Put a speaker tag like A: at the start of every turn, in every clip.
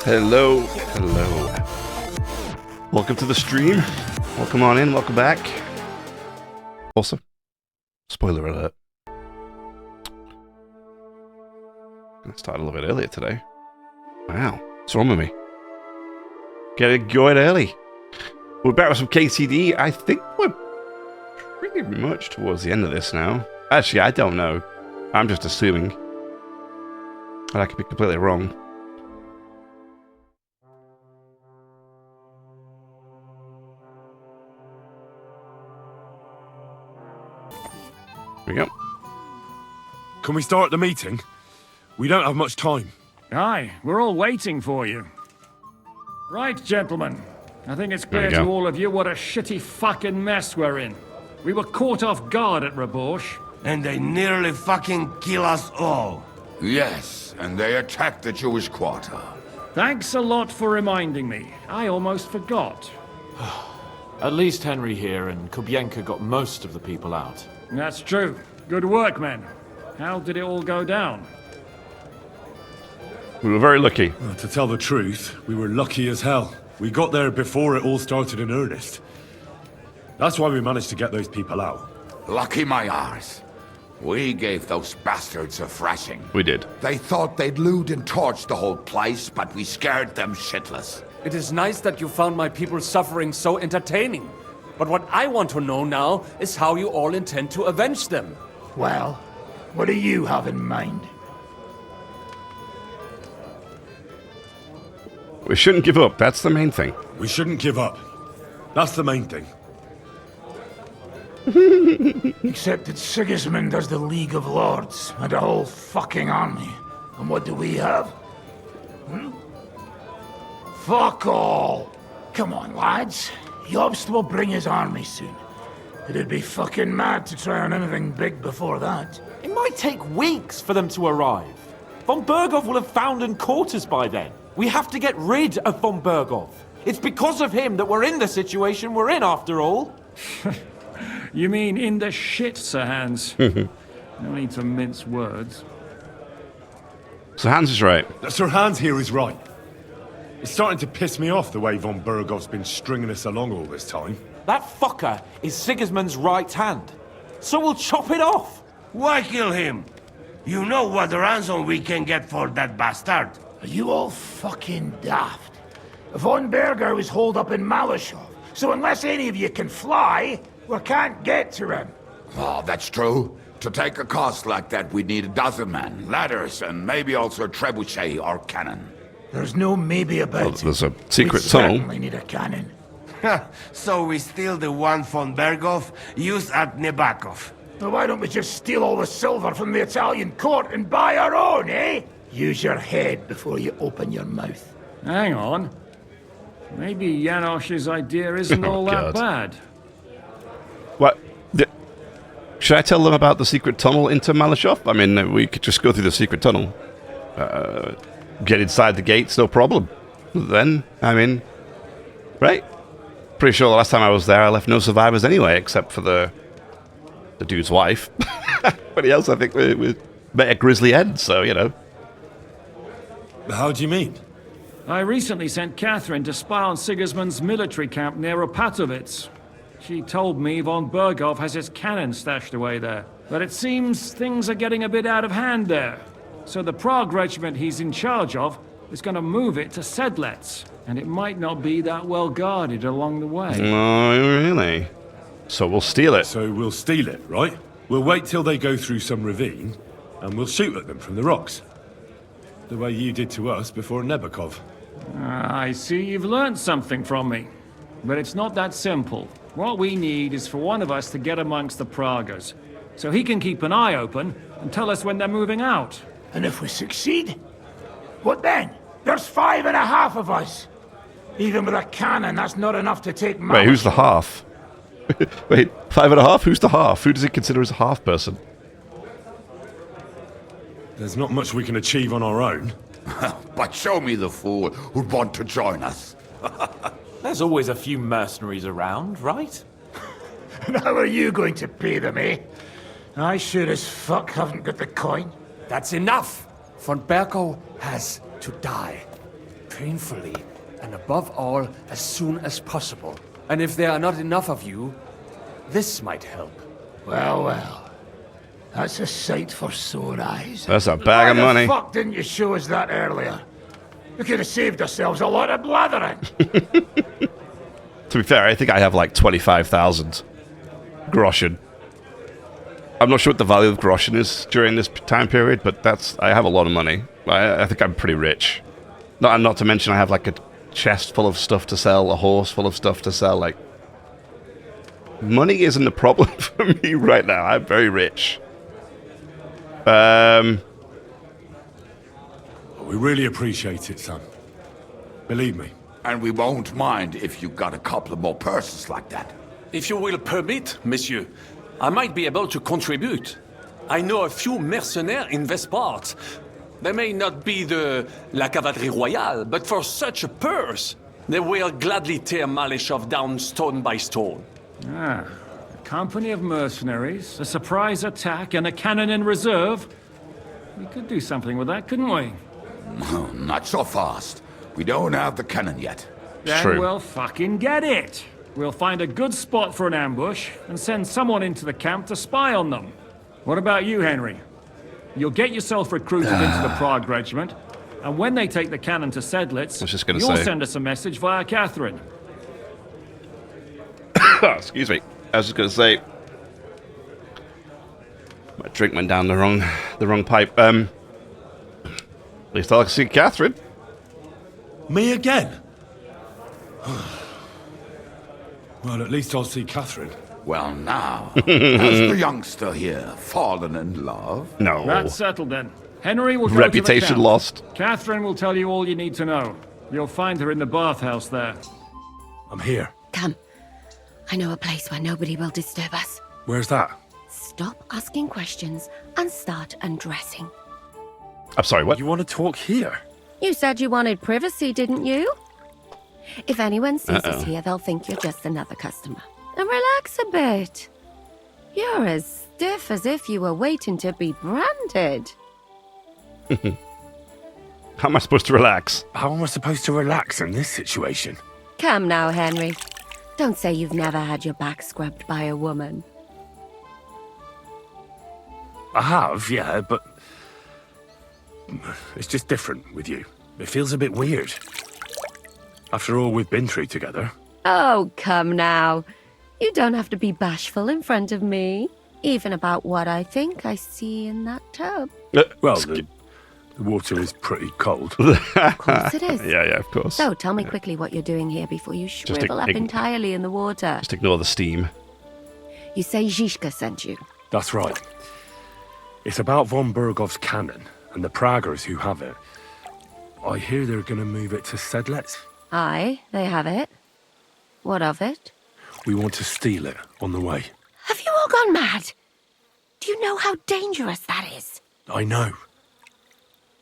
A: Hello, hello. Welcome to the stream. Welcome on in, welcome back. Also, spoiler alert. I started a little bit earlier today. Wow, what's wrong with me? Get it going early. We're back with some KCD. I think we're pretty much towards the end of this now. Actually, I don't know. I'm just assuming. And I could be completely wrong. Here we go.
B: Can we start the meeting? We don't have much time.
C: Aye, we're all waiting for you. Right, gentlemen. I think it's clear to all of you what a shitty fucking mess we're in. We were caught off guard at Rabosh.
D: And they nearly fucking kill us all.
E: Yes, and they attacked the Jewish quarter.
C: Thanks a lot for reminding me. I almost forgot.
F: At least Henry here and Kubienka got most of the people out.
C: That's true. Good work, men. How did it all go down?
A: We were very lucky.
B: To tell the truth, we were lucky as hell. We got there before it all started in earnest. That's why we managed to get those people out.
E: Lucky my arse. We gave those bastards a thrashing.
A: We did.
E: They thought they'd loot and torch the whole place, but we scared them shitless.
G: It is nice that you found my people's suffering so entertaining. But what I want to know now is how you all intend to avenge them.
H: Well, what do you have in mind?
A: We shouldn't give up. That's the main thing.
B: We shouldn't give up. That's the main thing.
H: Except that Sigismund has the League of Lords and a whole fucking army. And what do we have? Fuck all! Come on, lads. Jobst will bring his army soon. It'd be fucking mad to try on anything big before that.
F: It might take weeks for them to arrive. Von Berghoff will have found and caught us by then. We have to get rid of Von Berghoff. It's because of him that we're in the situation we're in, after all.
C: You mean in the shit, Sir Hans? No need to mince words.
A: So Hans is right.
B: Sir Hans here is right. It's starting to piss me off the way Von Berghoff's been stringing us along all this time.
F: That fucker is Sigismund's right hand. So we'll chop it off.
D: Why kill him? You know what ransom we can get for that bastard.
H: Are you all fucking daft? Von Berger was holed up in Malashov, so unless any of you can fly, we can't get to him.
E: Oh, that's true. To take a cost like that, we'd need a dozen men, ladders, and maybe also a trebuchet or cannon.
H: There's no maybe about it.
A: There's a secret
H: we
A: tunnel.
H: Certainly need a cannon.
D: So we steal the one von Berghoff used at Nebakov.
H: Now why don't we just steal all the silver from the Italian court and buy our own, eh? Use your head before you open your mouth.
C: Hang on. Maybe Janosch's idea isn't all that bad.
A: What? Should I tell them about the secret tunnel into Malashov? I mean, we could just go through the secret tunnel. Get inside the gates, no problem. Then, I mean, right? Pretty sure the last time I was there, I left no survivors anyway, except for the dude's wife. Everybody else, I think, we met a grisly end, so, you know.
B: How do you mean?
C: I recently sent Catherine to spy on Sigismund's military camp near Opatovitz. She told me Von Berghoff has his cannon stashed away there. But it seems things are getting a bit out of hand there. So the Prague regiment he's in charge of is going to move it to Sedlets. And it might not be that well guarded along the way.
A: Oh, really? So we'll steal it.
B: So we'll steal it, right? We'll wait till they go through some ravine, and we'll shoot at them from the rocks. The way you did to us before Nebakov.
C: I see you've learned something from me. But it's not that simple. What we need is for one of us to get amongst the Pragas, so he can keep an eye open and tell us when they're moving out.
H: And if we succeed? What then? There's 5.5 of us. Even with a cannon, that's not enough to take Malashov.
A: Wait, who's the half? Wait, 5.5? Who's the half? Who does he consider as a half person?
B: There's not much we can achieve on our own.
E: But show me the fool who'd want to join us.
F: There's always a few mercenaries around, right?
H: And how are you going to pay them, eh? I sure as fuck haven't got the coin.
G: That's enough. Von Berghoff has to die. painfully, and above all, as soon as possible. And if there are not enough of you, this might help.
H: Well, well. That's a sight for sore eyes.
A: That's a bag of money.
H: Why the fuck didn't you show us that earlier? We could have saved ourselves a lot of blathering.
A: To be fair, I think I have like 25,000 groschen. I'm not sure what the value of groschen is during this time period, but I have a lot of money. I think I'm pretty rich. Not to mention I have like a chest full of stuff to sell, a horse full of stuff to sell. Like, money isn't a problem for me right now. I'm very rich.
B: We really appreciate it, son. Believe me.
E: And we won't mind if you got a couple of more purses like that.
I: If you will permit, monsieur, I might be able to contribute. I know a few mercenaires in this part. They may not be la cavalerie royale, but for such a purse, they will gladly tear Malishov down stone by stone.
C: Ah, a company of mercenaries, a surprise attack, and a cannon in reserve. We could do something with that, couldn't we?
E: Not so fast. We don't have the cannon yet.
C: Then
A: True.
C: we'll fucking get it. We'll find a good spot for an ambush and send someone into the camp to spy on them. What about you, Henry? You'll get yourself recruited into the Prague regiment, and when they take the cannon to Sedlitz,
A: I was just gonna
C: you'll
A: say.
C: send us a message via Catherine.
A: Excuse me. I was just going to say... My drink went down the wrong pipe. At least I'll see Catherine.
B: Me again? Well, at least I'll see Catherine.
E: Well, now, has the youngster here fallen in love?
A: No.
C: That's settled then. Henry will go
A: Reputation
C: to the camp.
A: lost.
C: Catherine will tell you all you need to know. You'll find her in the bathhouse there.
B: I'm here.
J: Come. I know a place where nobody will disturb us.
B: Where's that?
J: Stop asking questions and start undressing.
A: I'm sorry, what?
B: You want to talk here?
J: You said you wanted privacy, didn't you? If anyone sees us here, they'll think you're just another customer. And relax a bit. You're as stiff as if you were waiting to be branded.
A: How am I supposed to relax?
B: How am I supposed to relax in this situation?
J: Come now, Henry. Don't say you've never had your back scrubbed by a woman.
B: I have, yeah, but... It's just different with you. It feels a bit weird. After all we've been through together.
J: Oh, come now. You don't have to be bashful in front of me. Even about what I think I see in that tub.
B: Well, the water is pretty cold.
J: Of course it is.
A: Yeah, of course.
J: So, tell me quickly what you're doing here before you shrivel up entirely in the water.
A: Just ignore the steam.
J: You say Zhishka sent you.
B: That's right. It's about von Bergov's cannon and the Praggers who have it. I hear they're going to move it to Sedlitz.
J: Aye, they have it. What of it?
B: We want to steal it on the way.
J: Have you all gone mad? Do you know how dangerous that is?
B: I know.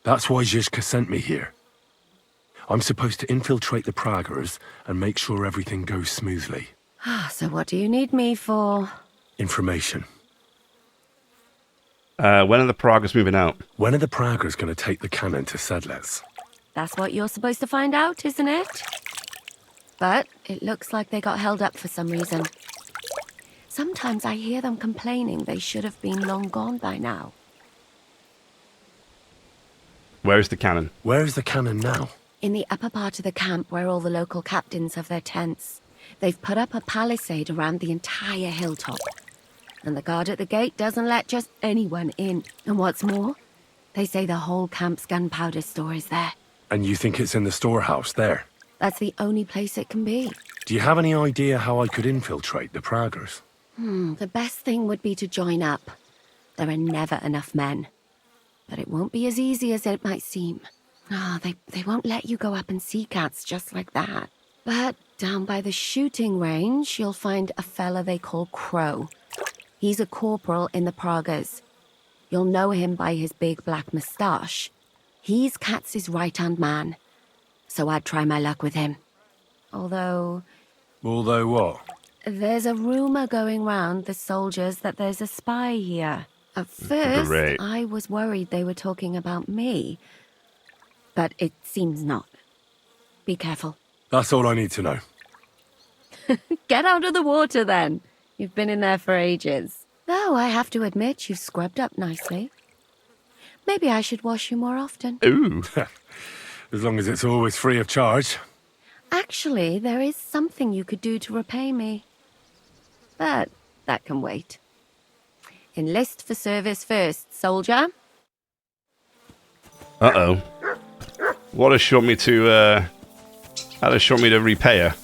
B: That's why Zhishka sent me here. I'm supposed to infiltrate the Praggers and make sure everything goes smoothly.
J: So what do you need me for?
B: Information.
A: When are the Praggers moving out?
B: When are the Praggers going to take the cannon to Sedlitz?
J: That's what you're supposed to find out, isn't it? But it looks like they got held up for some reason. Sometimes I hear them complaining they should have been long gone by now.
A: Where is the cannon?
B: Where is the cannon now?
J: In the upper part of the camp where all the local captains have their tents. They've put up a palisade around the entire hilltop. And the guard at the gate doesn't let just anyone in. And what's more, they say the whole camp's gunpowder store is there.
B: And you think it's in the storehouse there?
J: That's the only place it can be.
B: Do you have any idea how I could infiltrate the Praggers?
J: The best thing would be to join up. There are never enough men. But it won't be as easy as it might seem. They won't let you go up and see cats just like that. But down by the shooting range, you'll find a fella they call Crow. He's a corporal in the Praggers. You'll know him by his big black moustache. He's Katz's right-hand man. So I'd try my luck with him. Although
B: what?
J: there's a rumor going round the soldiers that there's a spy here. At first,
A: Great.
J: I was worried they were talking about me. But it seems not. Be careful.
B: That's all I need to know.
J: Get out of the water then. You've been in there for ages. Though I have to admit you've scrubbed up nicely. Maybe I should wash you more often.
A: Ooh.
B: As long as it's always free of charge.
J: Actually, there is something you could do to repay me. But that can wait. Enlist for service first, soldier.
A: Uh-oh. What does she want me to, how does she want me to repay her?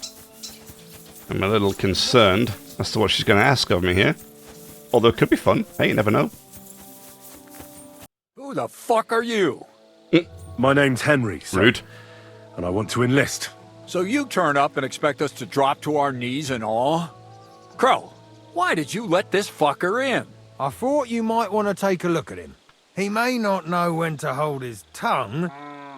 A: I'm a little concerned as to what she's going to ask of me here. Although it could be fun. Hey, you never know.
K: Who the fuck are you?
B: My name's Henry, sir.
A: Rude.
B: And I want to enlist.
K: So you turn up and expect us to drop to our knees and awe? Crow, why did you let this fucker in?
L: I thought you might want to take a look at him. He may not know when to hold his tongue,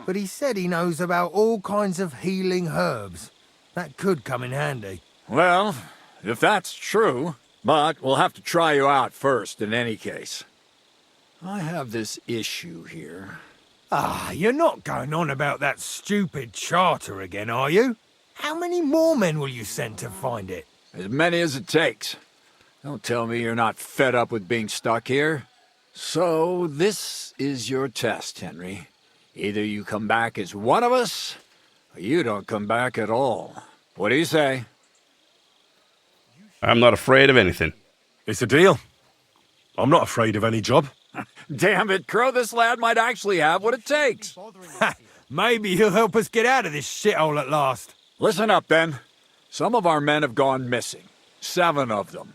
L: but he said he knows about all kinds of healing herbs. That could come in handy.
K: Well, if that's true, but we'll have to try you out first in any case. I have this issue here.
L: Ah, you're not going on about that stupid charter again, are you? How many more men will you send to find it?
K: As many as it takes. Don't tell me you're not fed up with being stuck here. So, this is your test, Henry. Either you come back as one of us, or you don't come back at all. What do you say?
A: I'm not afraid of anything.
B: It's a deal. I'm not afraid of any job.
K: Damn it, Crow, this lad might actually have what it takes.
L: Maybe he'll help us get out of this shithole at last.
K: Listen up, then. Some of our men have gone missing. 7 of them.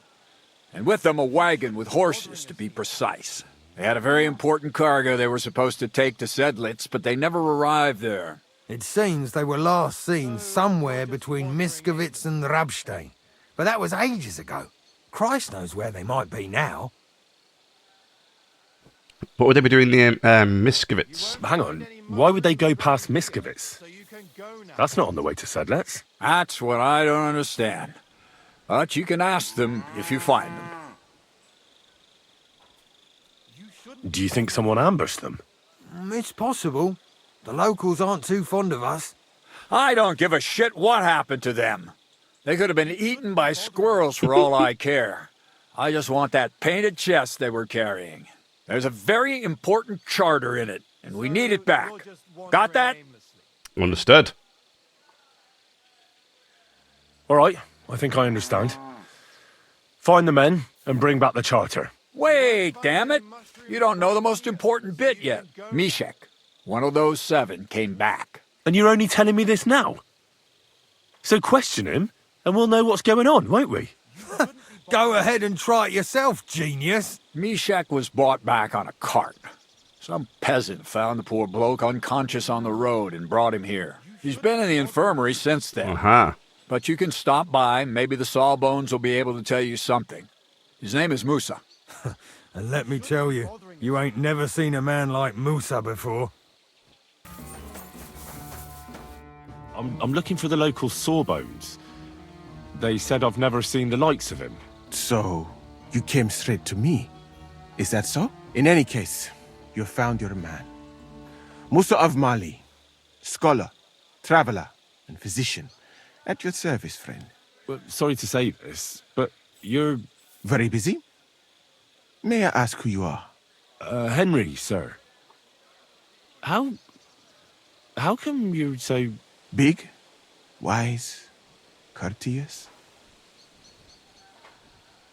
K: And with them a wagon with horses, to be precise. They had a very important cargo they were supposed to take to Sedlitz, but they never arrived there.
L: It seems they were last seen somewhere between Miskovitz and Rabstein. But that was ages ago. Christ knows where they might be now.
A: What would they be doing near Miskovitz?
B: Hang on. Why would they go past Miskovitz? That's not on the way to Sedlitz.
K: That's what I don't understand. But you can ask them if you find them.
B: Do you think someone ambushed them?
L: It's possible. The locals aren't too fond of us.
K: I don't give a shit what happened to them. They could have been eaten by squirrels for all I care. I just want that painted chest they were carrying. There's a very important charter in it, and we need it back. Got that?
A: Understood.
B: All right, I think I understand. Find the men and bring back the charter.
K: Wait, damn it! You don't know the most important bit yet. Mishek, one of those 7, came back.
B: And you're only telling me this now? So question him, and we'll know what's going on, won't we?
L: Go ahead and try it yourself, genius.
K: Mishek was brought back on a cart. Some peasant found the poor bloke unconscious on the road and brought him here. He's been in the infirmary since then.
A: Uh-huh.
K: But you can stop by, maybe the Sawbones will be able to tell you something. His name is Musa.
L: And let me tell you, you ain't never seen a man like Musa before.
B: I'm looking for the local Sawbones. They said I've never seen the likes of him.
M: So, you came straight to me. Is that so? In any case, you found your man. Musa of Mali, scholar, traveler, and physician. At your service, friend.
B: Well, sorry to say this, but you're...
M: Very busy? May I ask who you are?
B: Henry, sir. How come you're so...
M: Big, wise, courteous?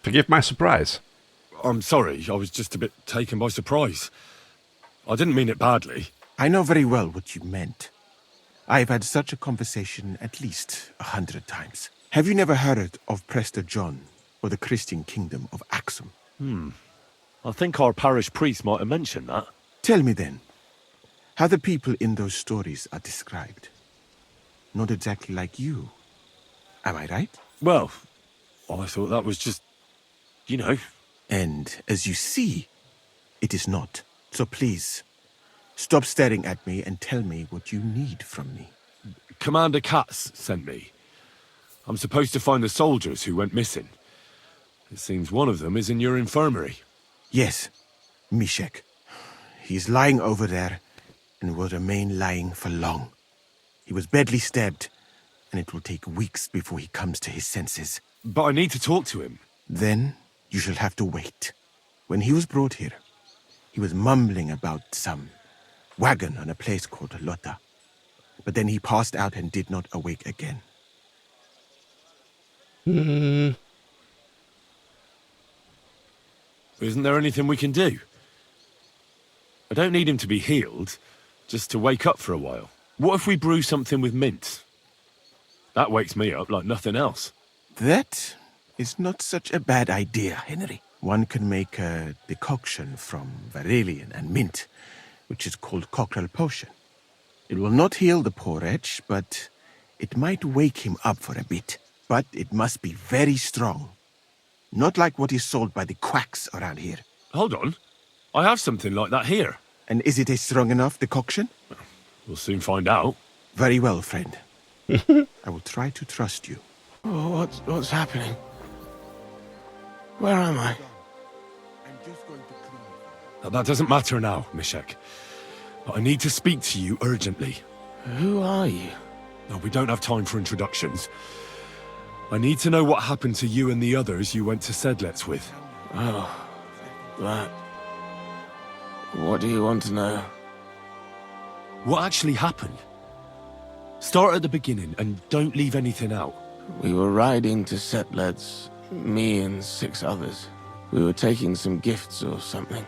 A: Forgive my surprise.
B: I'm sorry, I was just a bit taken by surprise. I didn't mean it badly.
M: I know very well what you meant. I've had such a conversation at least 100 times. Have you never heard of Prester John or the Christian kingdom of Axum?
B: I think our parish priest might have mentioned that.
M: Tell me then, how the people in those stories are described. Not exactly like you. Am I right?
B: Well, I thought that was just, you know.
M: And as you see, it is not. So please, stop staring at me and tell me what you need from me.
B: Commander Katz sent me. I'm supposed to find the soldiers who went missing. It seems one of them is in your infirmary.
M: Yes, Mishek. He is lying over there and will remain lying for long. He was badly stabbed, and it will take weeks before he comes to his senses.
B: But I need to talk to him.
M: Then you shall have to wait. When he was brought here, he was mumbling about some wagon on a place called Lota. But then he passed out and did not awake again.
B: Isn't there anything we can do? I don't need him to be healed, just to wake up for a while. What if we brew something with mint? That wakes me up like nothing else.
M: That is not such a bad idea, Henry. One can make a decoction from valerian and mint, which is called cockerel potion. It will not heal the poor wretch, but it might wake him up for a bit. But it must be very strong. Not like what is sold by the quacks around here.
B: Hold on. I have something like that here.
M: And is it a strong enough decoction?
B: We'll soon find out.
M: Very well, friend. I will try to trust you.
D: Oh, what's happening? Where am I?
B: That doesn't matter now, Mishek. But I need to speak to you urgently.
D: Who are you?
B: No, we don't have time for introductions. I need to know what happened to you and the others you went to Sedlets with.
D: Oh, that. What do you want to know?
B: What actually happened? Start at the beginning and don't leave anything out.
D: We were riding to Sedlets, me and 6 others. We were taking some gifts or something.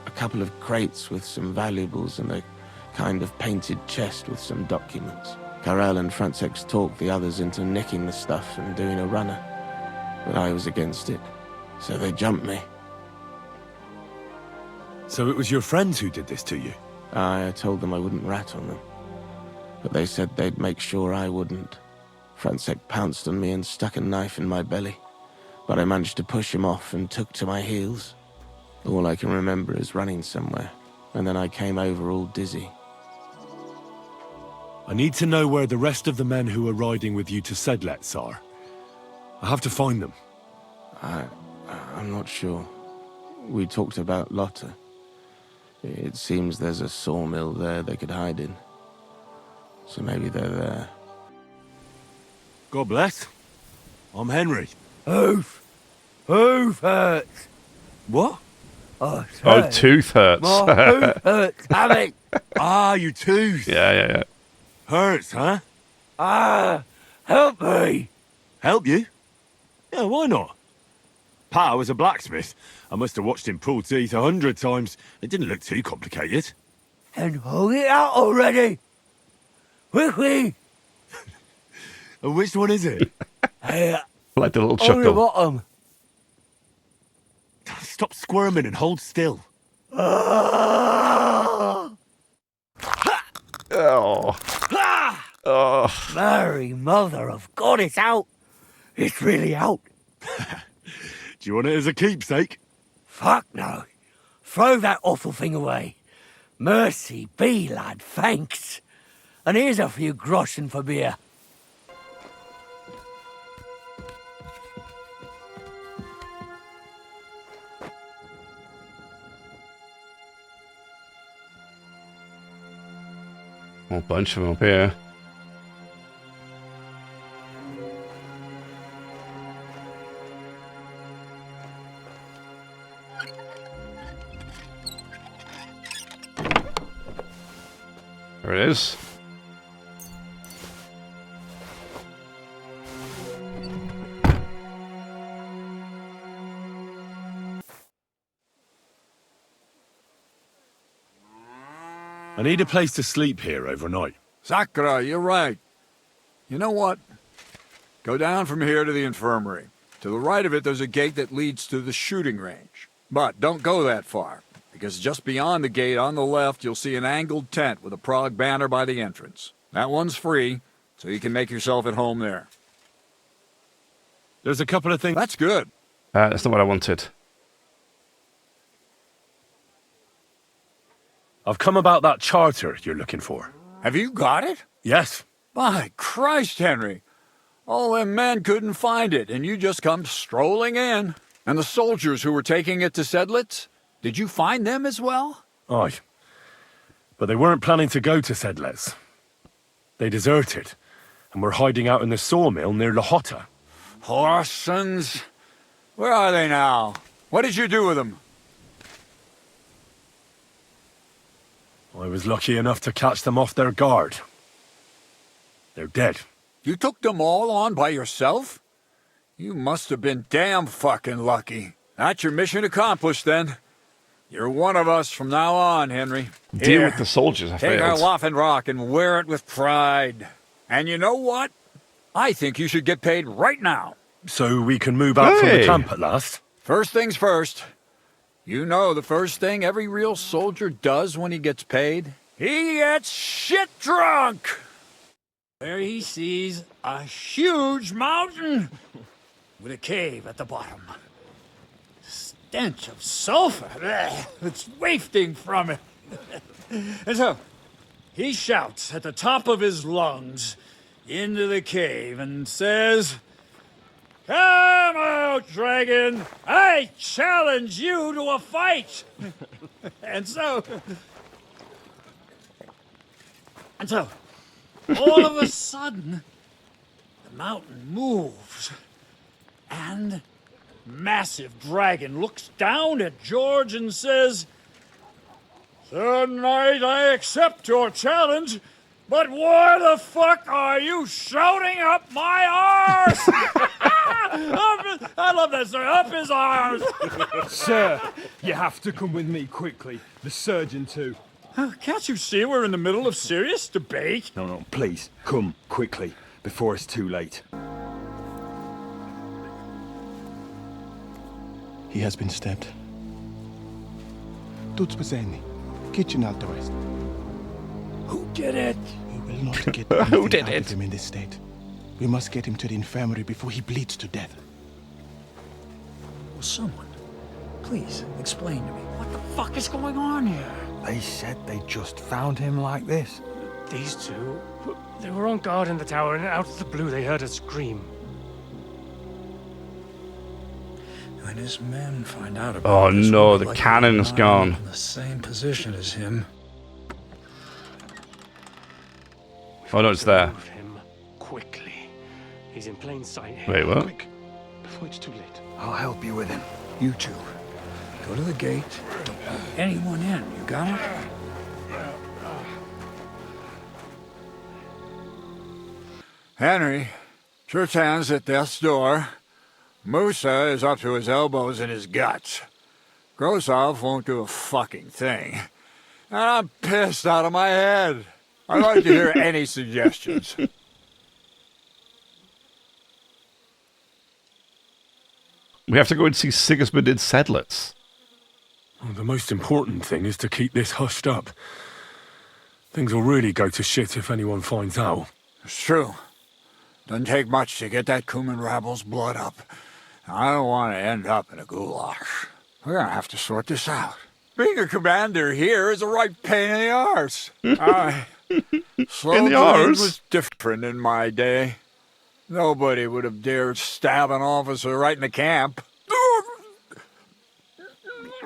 D: A couple of crates with some valuables and a kind of painted chest with some documents. Karel and Francex talked the others into nicking the stuff and doing a runner. But I was against it, so they jumped me.
B: So it was your friends who did this to you?
D: I told them I wouldn't rat on them. But they said they'd make sure I wouldn't. Francex pounced on me and stuck a knife in my belly. But I managed to push him off and took to my heels. All I can remember is running somewhere, and then I came over all dizzy.
B: I need to know where the rest of the men who are riding with you to Sedlets are. I have to find them.
D: I'm not sure. We talked about Lotta. It seems there's a sawmill there they could hide in. So maybe they're there.
B: God bless. I'm Henry.
H: Hoof hurts.
B: What?
A: Oh, tooth hurts.
H: My hoof hurts, Hammy.
B: Your tooth.
A: Yeah.
B: Hurts, huh?
H: Help me.
B: Help you? Yeah, why not? Pa was a blacksmith. I must have watched him pull teeth 100 times. It didn't look too complicated.
H: And hold it out already. Quickly.
B: And which one is it?
A: Like the little
H: On the
A: chuckle.
H: bottom.
B: Stop squirming and hold still.
A: Oh. Oh.
H: Mary, mother of God, it's out. It's really out.
B: Do you want it as a keepsake?
H: Fuck no. Throw that awful thing away. Mercy be, lad, thanks. And here's a few groschen for beer.
A: Whole bunch of them up here. There it is.
B: I need a place to sleep here overnight.
K: Sakura, you're right. You know what? Go down from here to the infirmary. To the right of it, there's a gate that leads to the shooting range. But don't go that far, because just beyond the gate on the left, you'll see an angled tent with a Prague banner by the entrance. That one's free, so you can make yourself at home there.
B: There's a couple of things...
K: That's good.
A: That's not what I wanted.
B: I've come about that charter you're looking for.
K: Have you got it?
B: Yes.
K: By Christ, Henry. All them men couldn't find it, and you just come strolling in. And the soldiers who were taking it to Sedlets, did you find them as well?
B: Aye. But they weren't planning to go to Sedlets. They deserted, and were hiding out in the sawmill near Lahota.
K: Horsons? Where are they now? What did you do with them?
B: I was lucky enough to catch them off their guard. They're dead.
K: You took them all on by yourself? You must have been damn fucking lucky. That's your mission accomplished, then. You're one of us from now on, Henry.
A: Deal with the soldiers, I
K: Take our
A: failed.
K: Laughing Rock and wear it with pride. And you know what? I think you should get paid right now.
B: So we can move out from the camp at last?
K: First things first. You know the first thing every real soldier does when he gets paid? He gets shit drunk! There he sees a huge mountain with a cave at the bottom. Stench of sulfur. It's wafting from it. And so, he shouts at the top of his lungs into the cave and says, "Come out, dragon! I challenge you to a fight!" And so, all of a sudden, the mountain moves, and massive dragon looks down at George and says, "Sir Knight, I accept your challenge, but why the fuck are you shouting up my arse?" I love that, sir. Up his arse.
N: Sir, you have to come with me quickly. The surgeon too.
K: Can't you see we're in the middle of serious debate?
N: No, please, come quickly, before it's too late.
M: He has been stabbed. Tuts Peseni, kitchen out the west.
K: Who did it?
M: We will not get
A: Who did
M: out
A: it?
M: of him in this state. We must get him to the infirmary before he bleeds to death.
K: Will someone please explain to me what the fuck is going on here?
L: They said they just found him like this.
O: These two, they were on guard in the tower, and out of the blue they heard a scream.
P: When his men find out about
A: Oh
P: this,
A: no,
P: we'll be
A: the
P: like
A: cannon's
P: lying
A: gone.
P: in the same position as him.
A: Oh no, it's there.
O: Move him quickly. He's in plain sight.
A: Wait, what?
O: Quick, before it's too late.
P: I'll help you with him. You two, go to the gate. Don't let anyone in. You got it?
K: Henry, Churchan's at death's door. Musa is up to his elbows in his guts. Grosov won't do a fucking thing. And I'm pissed out of my head. I'd like to hear any suggestions.
A: We have to go and see Sigismund in Sedlitz.
B: Well, the most important thing is to keep this hushed up. Things will really go to shit if anyone finds out.
K: It's true. Doesn't take much to get that Kuman rabble's blood up. I don't want to end up in a goulash. We're gonna have to sort this out. Being a commander here is a right pain in the arse. Soldiering was different in my day. Nobody would have dared stab an officer right in the camp.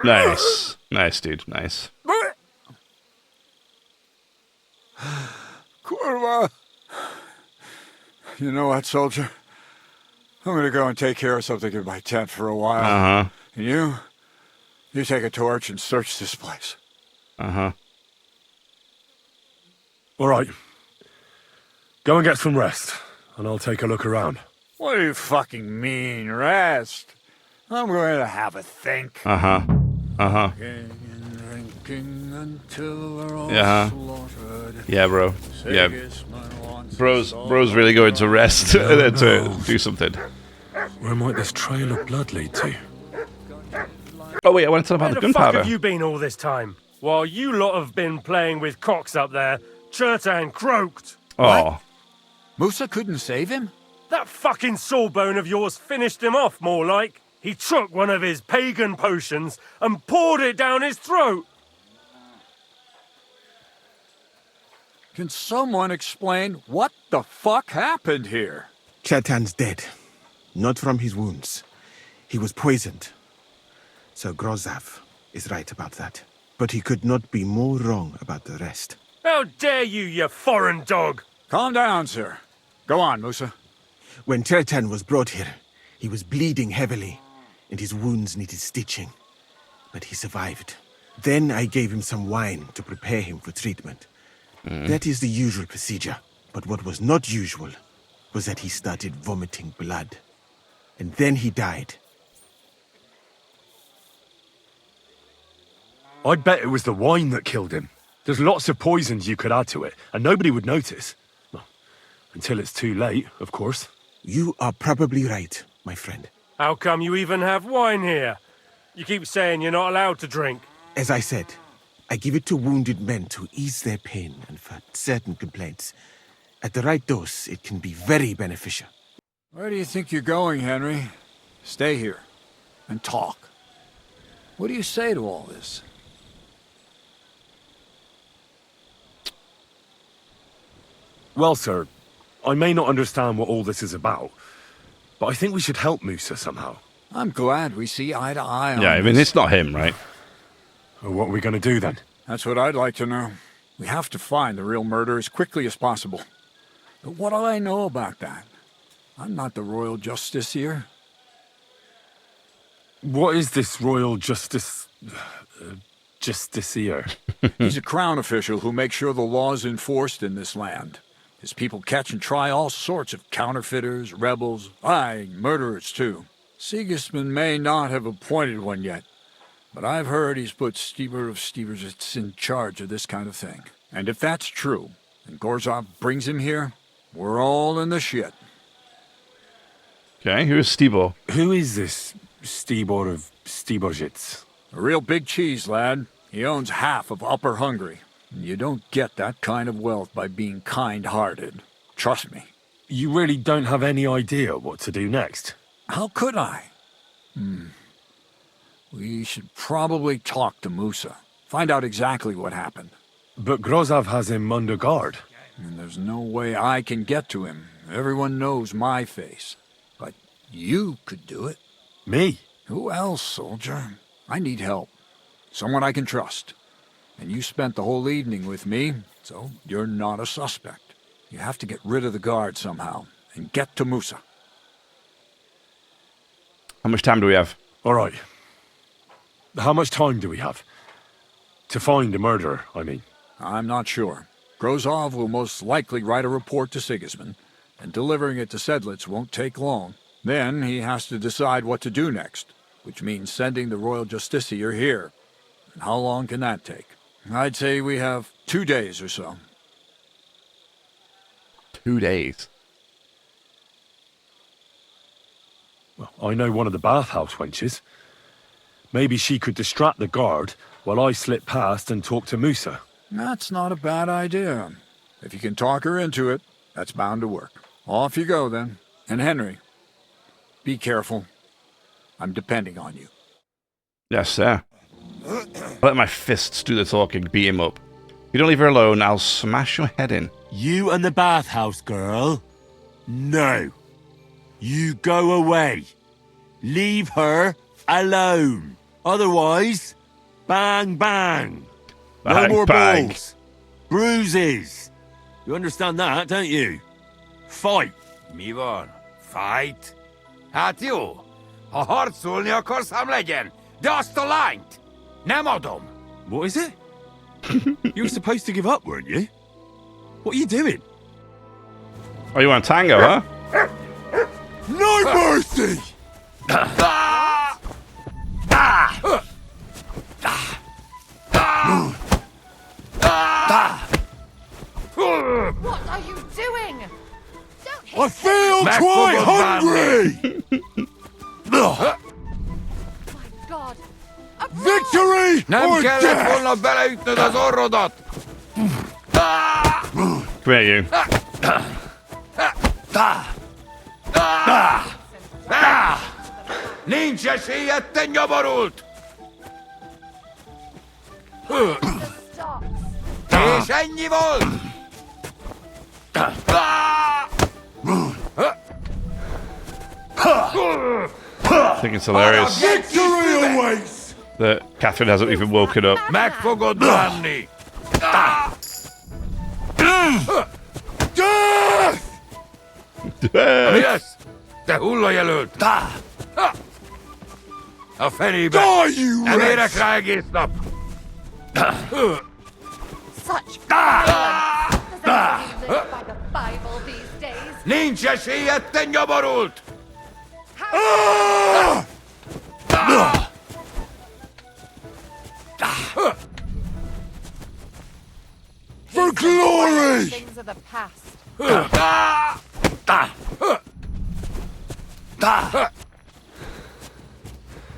A: Nice. Nice, dude. Nice.
K: Kurva. You know what, soldier? I'm gonna go and take care of something in my tent for a while.
A: Uh-huh.
K: And you take a torch and search this place.
A: Uh-huh.
B: All right. Go and get some rest, and I'll take a look around.
K: What do you fucking mean, rest? I'm going to have a think.
A: Uh-huh. Uh-huh.
K: Drinking until they're all slaughtered.
A: Yeah, bro. Yeah. Bro's really going to rest to do something.
B: Where might this trail of blood lead to?
A: Oh wait, I want to tell about the
O: Where the fuck
A: gunpowder.
O: have you been all this time? While you lot have been playing with cocks up there, Chertan croaked.
A: Oh.
K: Musa couldn't save him?
O: That fucking sawbone of yours finished him off, more like. He took one of his pagan potions and poured it down his throat.
K: Can someone explain what the fuck happened here?
M: Chetan's dead. Not from his wounds. He was poisoned. So Grozov is right about that. But he could not be more wrong about the rest.
O: How dare you, you foreign dog!
K: Calm down, sir. Go on, Musa.
M: When Tretan was brought here, he was bleeding heavily, and his wounds needed stitching. But he survived. Then I gave him some wine to prepare him for treatment. That is the usual procedure. But what was not usual was that he started vomiting blood. And then he died.
B: I'd bet it was the wine that killed him. There's lots of poisons you could add to it, and nobody would notice. Well, until it's too late, of course.
M: You are probably right, my friend.
O: How come you even have wine here? You keep saying you're not allowed to drink.
M: As I said, I give it to wounded men to ease their pain and for certain complaints. At the right dose, it can be very beneficial.
K: Where do you think you're going, Henry? Stay here and talk. What do you say to all this?
B: Well, sir, I may not understand what all this is about, but I think we should help Musa somehow.
K: I'm glad we see eye to eye on
A: Yeah, I mean,
K: this.
A: it's not him, right?
B: Well, what are we going to do then?
K: That's what I'd like to know. We have to find the real murderer as quickly as possible. But what do I know about that? I'm not the royal justiciar.
B: What is this royal justiciar?
K: He's a crown official who makes sure the law is enforced in this land. His people catch and try all sorts of counterfeiters, rebels, murderers too. Sigismund may not have appointed one yet, but I've heard he's put Steber of Stebersitz in charge of this kind of thing. And if that's true, and Gorzov brings him here, we're all in the shit.
A: Okay, who's Stibor?
B: Who is this Stibor of Stebersitz?
K: A real big cheese, lad. He owns half of Upper Hungary. You don't get that kind of wealth by being kind-hearted. Trust me.
B: You really don't have any idea what to do next?
K: How could I? We should probably talk to Musa. Find out exactly what happened.
B: But Grozov has him under guard.
K: And there's no way I can get to him. Everyone knows my face. But you could do it.
B: Me?
K: Who else, soldier? I need help. Someone I can trust. And you spent the whole evening with me, so you're not a suspect. You have to get rid of the guard somehow, and get to Musa.
A: How much time do we have?
B: All right. How much time do we have? To find the murderer, I mean.
K: I'm not sure. Grozov will most likely write a report to Sigismund, and delivering it to Sedlitz won't take long. Then he has to decide what to do next, which means sending the royal justiciar here. And how long can that take? I'd say we have 2 days or so.
A: 2 days?
B: Well, I know one of the bathhouse wenches. Maybe she could distract the guard while I slip past and talk to Musa.
K: That's not a bad idea. If you can talk her into it, that's bound to work. Off you go, then. And Henry, be careful. I'm depending on you.
A: Yes, sir. Let my fists do the talking, beat him up. If you don't leave her alone, I'll smash your head in.
Q: You and the bathhouse girl? No. You go away. Leave her alone. Otherwise, bang, bang. No
A: Bang,
Q: more
A: bang.
Q: balls. Bruises. You understand that, don't you? Fight.
R: Mi van? Fight? Hát jó. Ha harcolni akarsz, ám legyen. De azt a lányt nem adom.
Q: What is it? You were supposed to give up, weren't you? What are you doing?
A: Oh, you want a tango, huh?
Q: No mercy!
J: What are you doing?
Q: I feel quite hungry!
J: My God.
Q: Victory
R: Nem
Q: or
R: kellett
Q: death!
R: volna beleütnöd az orrodat!
A: Come here, you.
R: Nincs esélyed, te nyoborult! És ennyi volt!
A: I think it's hilarious
Q: Victory awaits!
A: that Catherine hasn't even woken up.
R: Meg fogod bánni!
Q: Death!
E: Mi lesz? Te hullajelölt! A fenébe! Nem érek rá egész nap!
S: Such violence! Does anyone live by the Bible these days?
E: Nincs esélyed, te nyoborult!
S: For glory! Things of the past.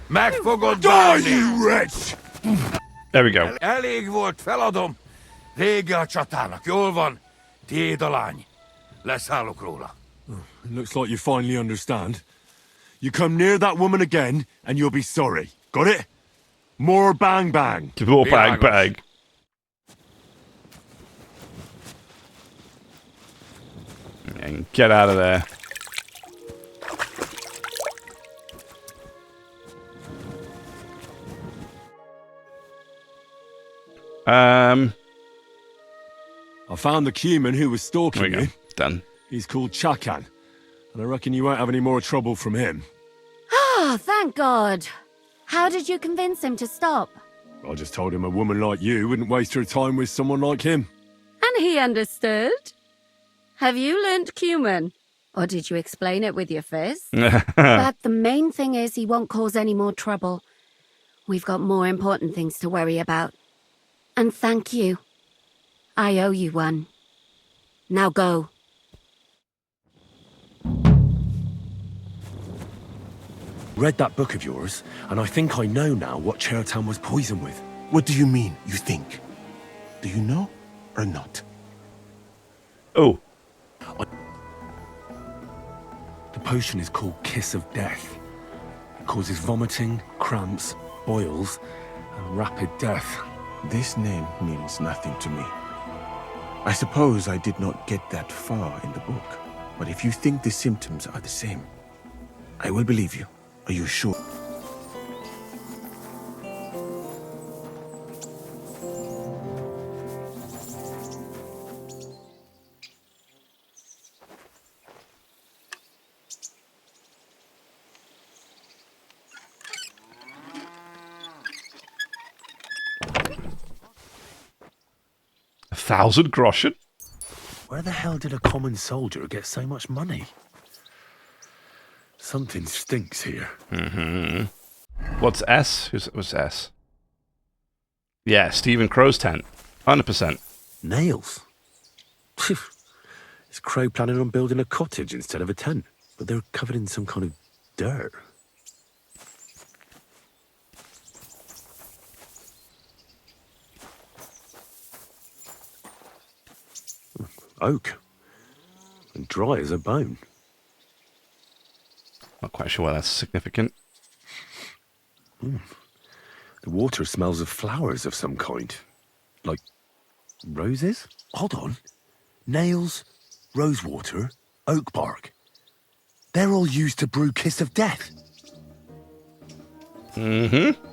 E: Meg fogod bánni!
A: you wretch! There we go.
E: Elég volt, feladom. Vége a csatának, jól van. Tiéd a lány. Leszállok róla.
B: It looks like you finally understand. You come near that woman again, and you'll be sorry. Got it? More bang bang.
A: More bang bang. And get out of there.
B: I found the Cuman who was stalking you.
A: Done.
B: He's called Chakan, and I reckon you won't have any more trouble from him.
J: Oh, thank God. How did you convince him to stop?
B: I just told him a woman like you wouldn't waste her time with someone like him.
J: And he understood? Have you learnt Cuman? Or did you explain it with your fist? But the main thing is he won't cause any more trouble. We've got more important things to worry about. And thank you. I owe you one. Now go.
B: Read that book of yours, and I think I know now what Chertan was poisoned with.
M: What do you mean, you think? Do you know or not?
A: Oh.
B: The potion is called Kiss of Death. It causes vomiting, cramps, boils, and rapid death.
M: This name means nothing to me. I suppose I did not get that far in the book, but if you think the symptoms are the same, I will believe you. Are you sure?
A: $1,000
B: Where the hell did a common soldier get so much money? Something stinks here.
A: Mm-hmm. What's S? What's S? Yeah, Stephen Crow's tent. 100%.
B: Nails. Is Crow planning on building a cottage instead of a tent? But they're covered in some kind of dirt. Oak. And dry as a bone.
A: Not quite sure why that's significant.
B: The water smells of flowers of some kind. Like roses? Hold on. Nails, rosewater, oak bark. They're all used to brew Kiss of Death.
A: Mm-hmm.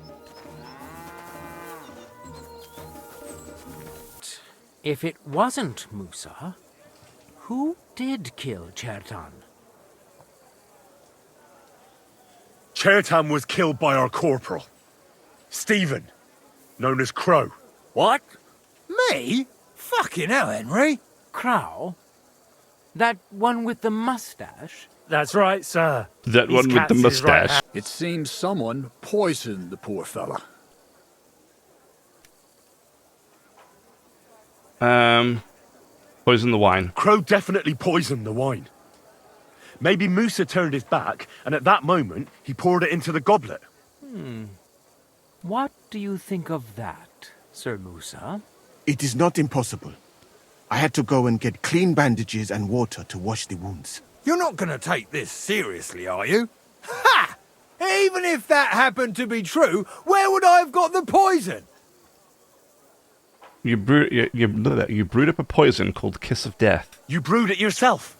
T: If it wasn't Musa, who did kill Chertan?
B: Chertan was killed by our corporal, Stephen, known as Crow.
L: What? Me? Fucking hell, Henry.
T: Crow? That one with the mustache?
O: That's right, sir.
A: That one with the mustache.
Q: It seems someone poisoned the poor fella.
A: Poison the wine.
B: Crow definitely poisoned the wine. Maybe Musa turned his back, and at that moment, he poured it into the goblet.
T: What do you think of that, Sir Musa?
M: It is not impossible. I had to go and get clean bandages and water to wash the wounds.
L: You're not going to take this seriously, are you? Ha! Even if that happened to be true, where would I have got the poison?
A: You brewed up a poison called Kiss of Death.
B: You brewed it yourself.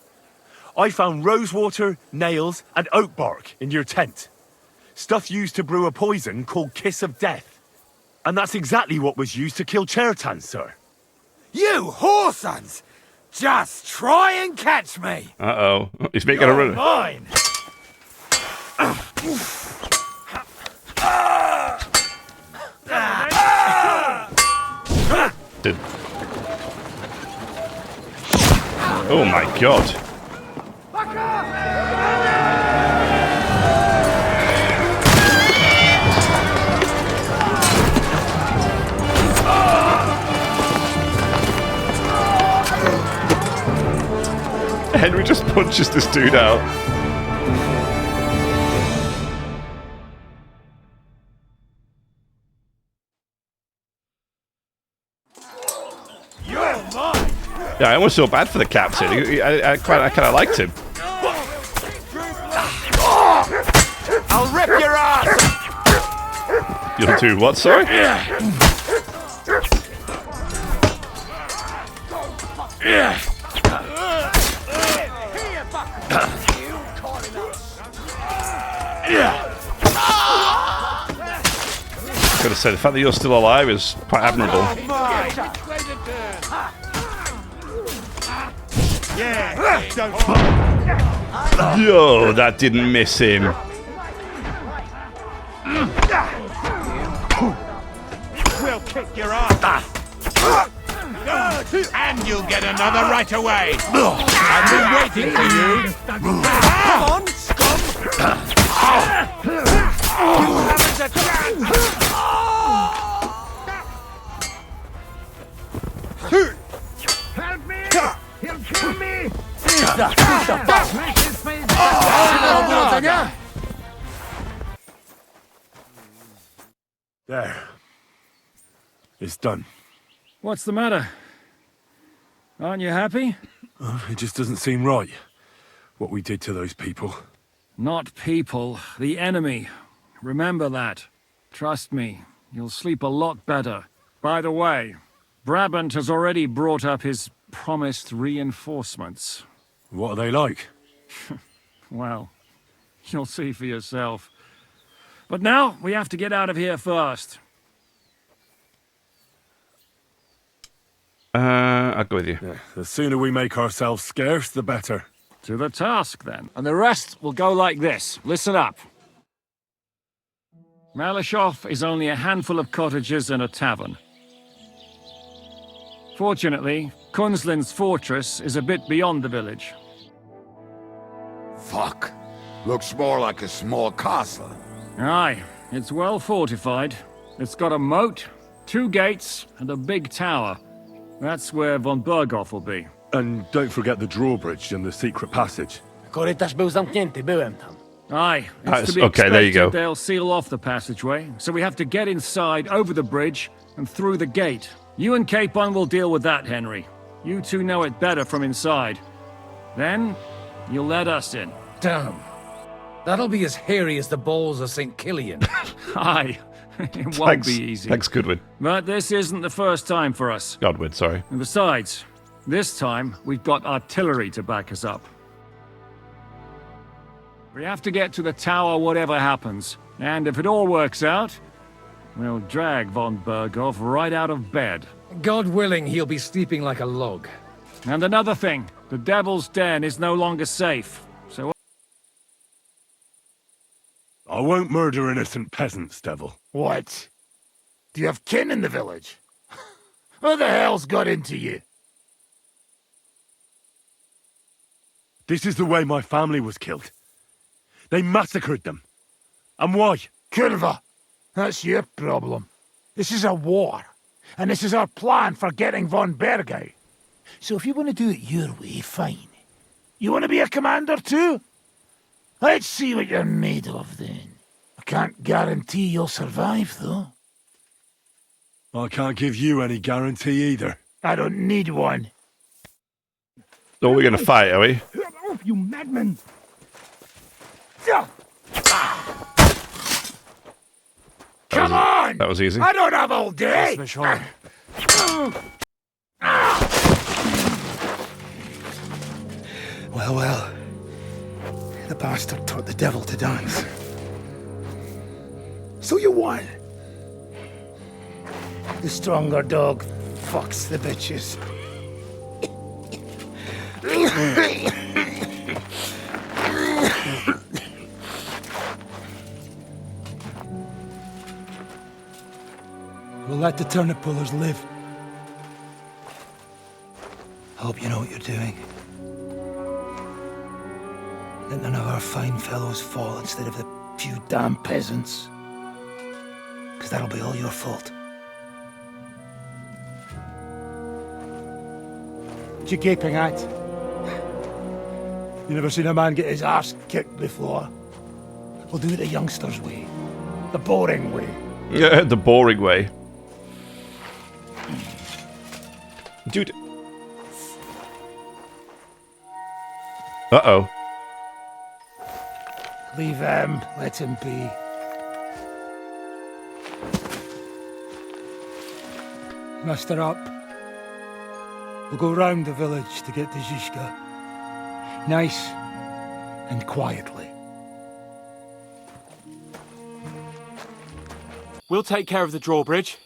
B: I found rosewater, nails, and oak bark in your tent. Stuff used to brew a poison called Kiss of Death. And that's exactly what was used to kill Chertan, sir.
L: You whoresons! Just try and catch me.
A: Uh-oh. He's making a run.
L: Mine.
A: Oh my god. Henry just punches this dude out. Yeah, I almost feel bad for the captain. I kind of liked him.
L: I'll rip your ass.
A: You'll do what, sorry? Could have said the fact that you're still alive is quite admirable. Yo, that didn't miss him.
L: We'll kick your ass. And you'll get another right away. I've been waiting for you. Come on, scum. You haven't a chance.
H: Help me! He'll kill me!
Q: There. It's done.
C: What's the matter? Aren't you happy?
Q: It just doesn't seem right, what we did to those people.
C: Not people, the enemy. Remember that. Trust me, you'll sleep a lot better. By the way, Brabant has already brought up his promised reinforcements.
Q: What are they like?
C: Well, you'll see for yourself. But now, we have to get out of here first.
A: I'll go with you.
Q: Yeah, the sooner we make ourselves scarce, the better.
C: To the task, then. And the rest will go like this. Listen up. Malashov is only a handful of cottages and a tavern. Fortunately, Kunzlin's fortress is a bit beyond the village.
E: Fuck. Looks more like a small castle.
C: Aye, it's well fortified. It's got a moat, 2 gates, and a big tower. That's where von Berghoff will be.
Q: And don't forget the drawbridge and the secret passage.
U: Korytarz był zamknięty, byłem tam.
C: Aye, it's to be
A: okay, there you go.
C: They'll seal off the passageway, so we have to get inside, over the bridge, and through the gate. You and Capon will deal with that, Henry. You two know it better from inside. Then, you'll let us in.
V: Damn. That'll be as hairy as the balls of St. Killian.
C: Aye. It won't be easy.
A: Thanks, Goodwin.
C: But this isn't the first time for us.
A: Godwin, sorry.
C: And besides, this time we've got artillery to back us up. We have to get to the tower whatever happens. And if it all works out, we'll drag von Berghoff right out of bed.
V: God willing, he'll be sleeping like a log.
C: And another thing, the Devil's Den is no longer safe. So
Q: I won't murder innocent peasants, Devil.
H: What? Do you have kin in the village? Who the hell's got into you?
Q: This is the way my family was killed. They massacred them. And why?
H: Kurva, that's your problem. This is a war, and this is our plan for getting von Berg out. So if you want to do it your way, fine. You want to be a commander too? Let's see what you're made of then. I can't guarantee you'll survive, though.
Q: I can't give you any guarantee either.
H: I don't need one.
A: So we're going to fight, are we?
H: Oh, you madman! Come on!
A: That was easy.
H: I don't have all day! Well, well. The bastard taught the devil to dance. So you won. The stronger dog fucks the bitches. We'll let the turnip pullers live. Hope you know what you're doing. Let none of our fine fellows fall instead of the few damn peasants. Because that'll be all your fault. What you gaping at? You never seen a man get his arse kicked before? We'll do it the youngsters' way. The boring way.
A: Yeah, the boring way. Dude. Uh-oh.
H: Leave him. Let him be. Muster up. We'll go round the village to get to Zizka. Nice and quietly.
O: We'll take care of the drawbridge.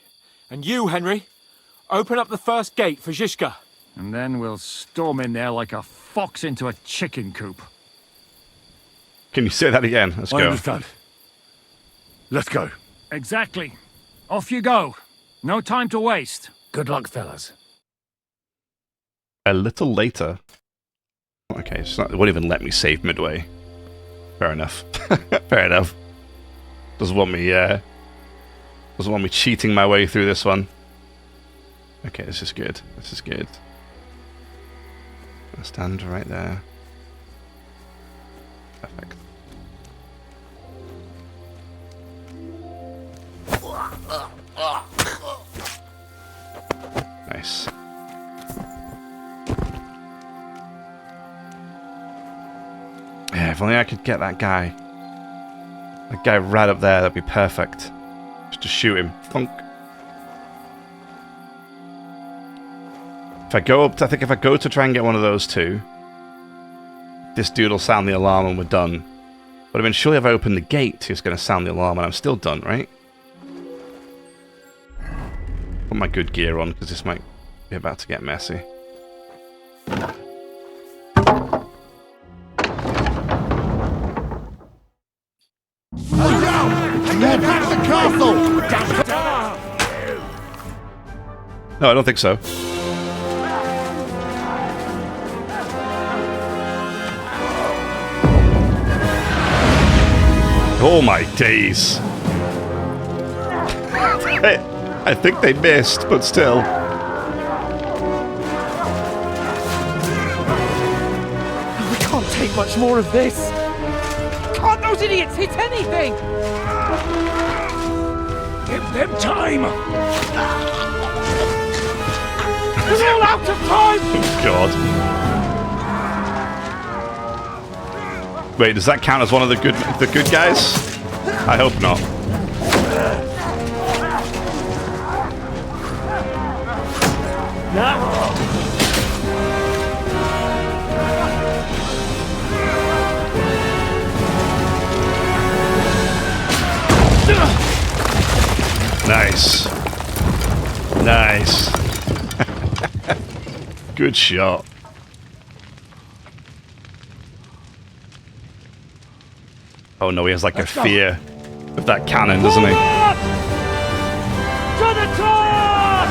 O: And you, Henry, open up the first gate for Zizka.
C: And then we'll storm in there like a fox into a chicken coop.
A: Can you say that again? Let's go.
Q: I understand. Let's go.
C: Exactly. Off you go. No time to waste.
V: Good luck, fellas.
A: A little later. Okay, it's not, it won't even let me save midway. Fair enough. Fair enough. Doesn't want me cheating my way through this one. Okay, this is good. This is good. I'll stand right there. Perfect. Nice. Yeah, if only I could get that guy. That guy right up there, that'd be perfect. Just to shoot him. Thunk. If I go up, I think if I go to try and get one of those two, this dude will sound the alarm and we're done. But I mean, surely if I open the gate, he's going to sound the alarm and I'm still done, right? Put my good gear on, because this might be about to get messy. No, I don't think so. Oh my days. I think they missed, but still.
F: We can't take much more of this. Can't those idiots hit anything?
H: Give them time.
F: They're all out of time.
A: Oh God. Wait, does that count as one of the good guys? I hope not. Nice. Nice. Good shot. Oh no, he has like a fear of that cannon, doesn't he?
F: To the top!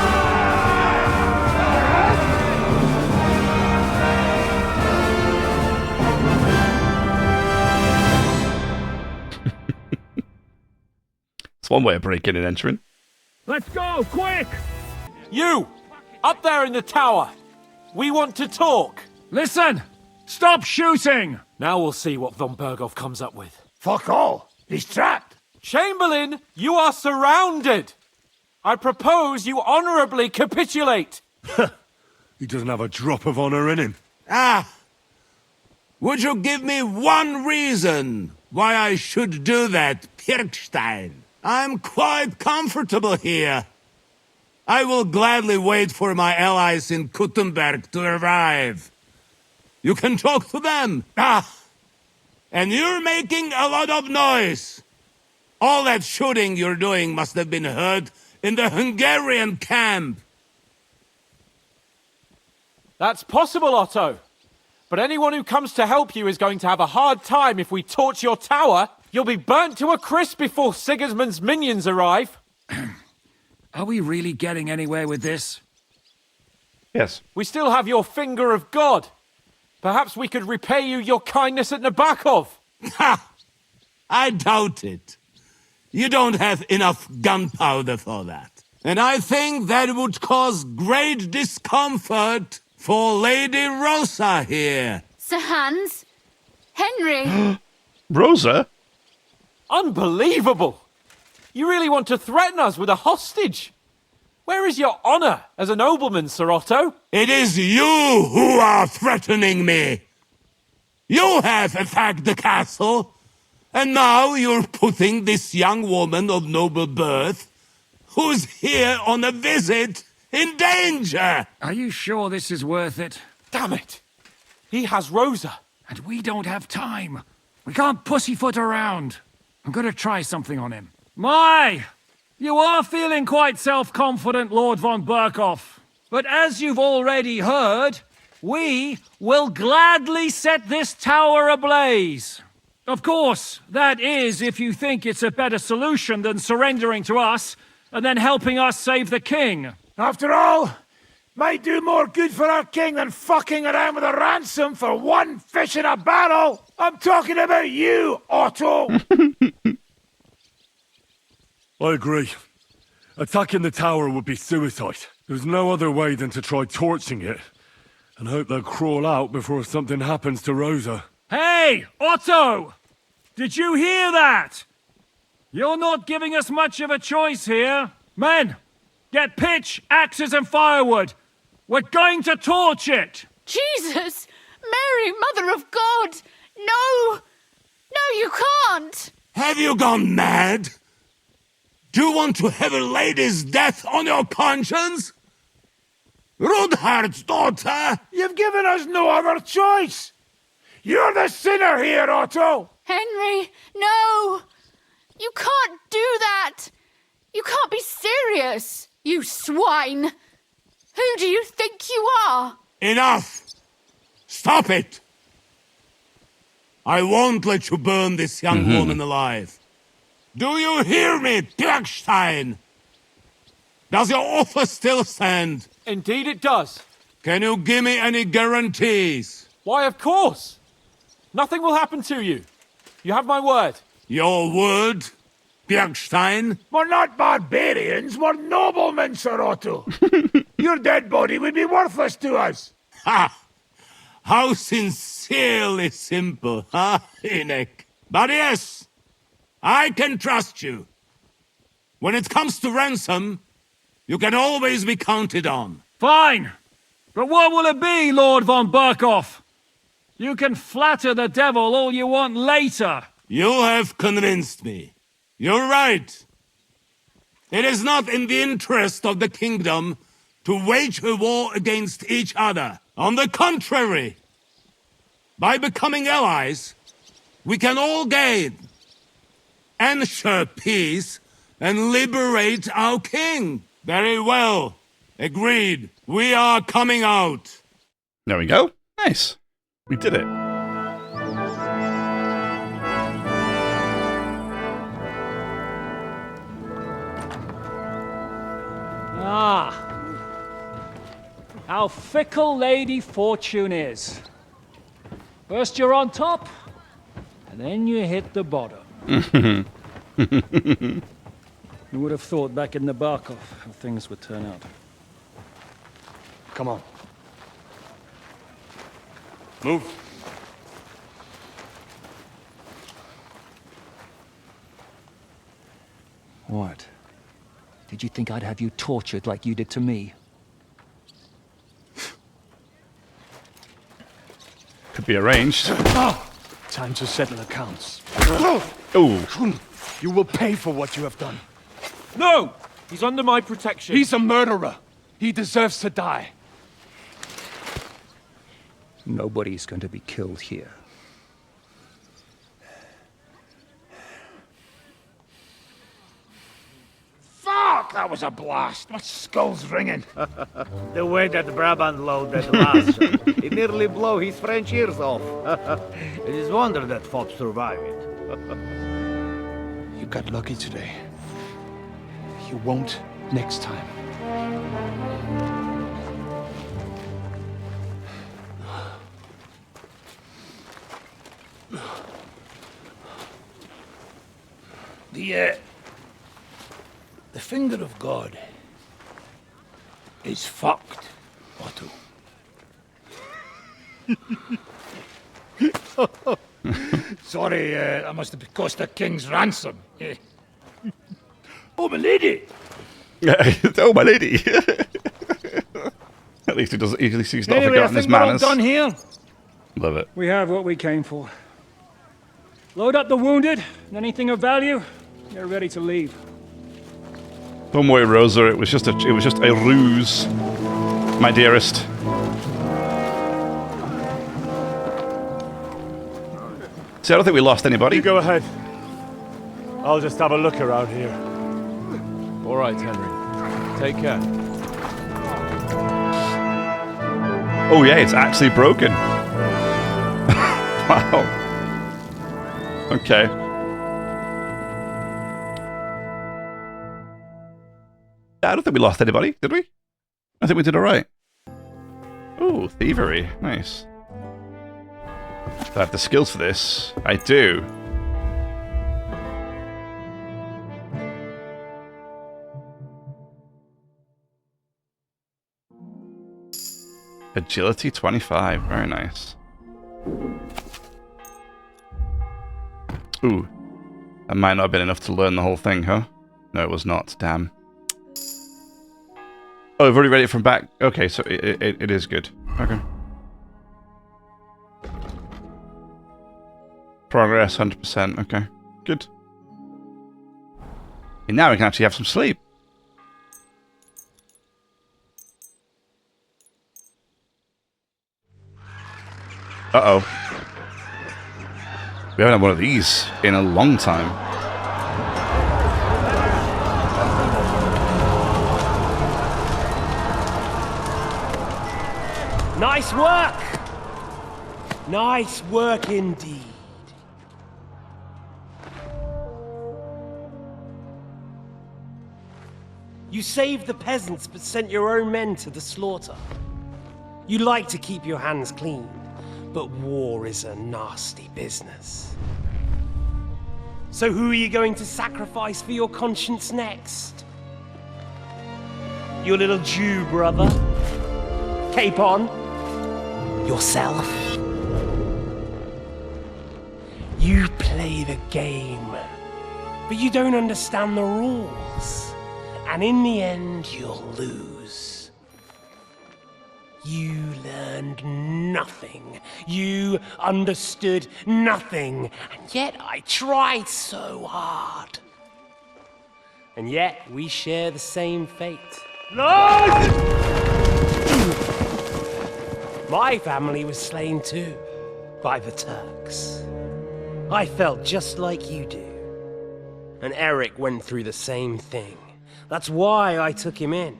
A: It's one way of breaking and entering.
O: Let's go, quick! You! Up there in the tower! We want to talk!
C: Listen! Stop shooting!
O: Now we'll see what von Berghoff comes up with.
H: Fuck all! He's trapped!
O: Chamberlain, you are surrounded! I propose you honorably capitulate!
Q: He doesn't have a drop of honor in him.
R: Ah! Would you give me one reason why I should do that, Pirkstein? I'm quite comfortable here. I will gladly wait for my allies in Kuttenberg to arrive. You can talk to them. Ah! And you're making a lot of noise. All that shooting you're doing must have been heard in the Hungarian camp.
O: That's possible, Otto.
F: But anyone who comes to help you is going to have a hard time if we torch your tower. You'll be burnt to a crisp before Sigismund's minions arrive.
C: Are we really getting anywhere with this?
A: Yes.
F: We still have your finger of God. Perhaps we could repay you your kindness at Nabokov.
R: Ha! I doubt it. You don't have enough gunpowder for that. And I think that would cause great discomfort for Lady Rosa here.
S: Sir Hans? Henry?
A: Rosa?
F: Unbelievable! You really want to threaten us with a hostage? Where is your honor as a nobleman, Sir Otto?
R: It is you who are threatening me. You have attacked the castle, and now you're putting this young woman of noble birth, who's here on a visit, in danger.
C: Are you sure this is worth it?
F: Damn it! He has Rosa.
C: And we don't have time. We can't pussyfoot around. I'm gonna try something on him. My! You are feeling quite self-confident, Lord von Berkoff. But as you've already heard, we will gladly set this tower ablaze. Of course, that is if you think it's a better solution than surrendering to us and then helping us save the king.
H: After all, might do more good for our king than fucking around with a ransom for one fish in a barrel. I'm talking about you, Otto.
Q: I agree. Attacking the tower would be suicide. There's no other way than to try torching it and hope they'll crawl out before something happens to Rosa.
C: Hey, Otto! Did you hear that? You're not giving us much of a choice here. Men, get pitch, axes and firewood. We're going to torch it!
S: Jesus! Mary, Mother of God! No! No, you can't!
R: Have you gone mad? Do you want to have a lady's death on your conscience? Rudhard's daughter!
H: You've given us no other choice! You're the sinner here, Otto!
S: Henry, no! You can't do that! You can't be serious! You swine! Who do you think you are?
R: Enough! Stop it! I won't let you burn this young woman alive. Do you hear me, Bergstein? Does your offer still stand?
F: Indeed it does.
R: Can you give me any guarantees?
F: Why, of course. Nothing will happen to you. You have my word.
R: Your word, Bergstein?
H: We're not barbarians, we're noblemen, Sir Otto. Your dead body would be worthless to us.
R: Ha! How sincerely simple, huh, Enoch? But yes, I can trust you. When it comes to ransom, you can always be counted on.
C: Fine. But what will it be, Lord von Berkoff? You can flatter the devil all you want later.
R: You have convinced me. You're right. It is not in the interest of the kingdom to wage a war against each other. On the contrary, by becoming allies, we can all gain, ensure peace, and liberate our king. Very well. Agreed. We are coming out.
A: There we go. Nice. We did it.
C: Ah. How fickle Lady Fortune is. First you're on top, and then you hit the bottom. You would have thought back in Nabokov how things would turn out.
Q: Come on. Move.
G: What? Did you think I'd have you tortured like you did to me?
A: Could be arranged.
N: Time to settle accounts.
A: Oh.
N: You will pay for what you have done.
F: No! He's under my protection.
N: He's a murderer. He deserves to die.
G: Nobody's going to be killed here.
H: Fuck! That was a blast. My skull's ringing.
D: The way that Brabant loaded last, it nearly blow his French ears off. It is wonder that fop survived it.
I: You got lucky today. You won't next time.
H: The finger of God is fucked, Otto. Sorry, that must have cost a king's ransom. Oh, my lady!
A: Oh, my lady! At least he doesn't. At least he's not
C: Anyway,
A: forgotten his
C: I think we're all
A: manners.
C: done here.
A: Love it.
C: We have what we came for. Load up the wounded, and anything of value, they're ready to leave.
A: Don't worry, Rosa. It was just a ruse, my dearest. See, I don't think we lost anybody.
O: You go ahead. I'll just have a look around here.
F: All right, Henry. Take care.
A: Oh yeah, it's actually broken. Wow. Okay. I don't think we lost anybody, did we? I think we did all right. Oh, thievery. Nice. Do I have the skills for this? I do. Agility 25. Very nice. Ooh. That might not have been enough to learn the whole thing, huh? No, it was not. Damn. Oh, I've already read it from back. Okay, so it is good. Okay. Progress 100%. Okay, good. And now we can actually have some sleep. Uh-oh. We haven't had one of these in a long time.
W: Nice work! Nice work indeed. You saved the peasants but sent your own men to the slaughter. You like to keep your hands clean, but war is a nasty business. So who are you going to sacrifice for your conscience next? Your little Jew brother? Cape on? Yourself? You play the game, but you don't understand the rules. And in the end, you'll lose. You learned nothing. You understood nothing. And yet I tried so hard. And yet we share the same fate. Lord! My family was slain too, by the Turks. I felt just like you do. And Eric went through the same thing. That's why I took him in.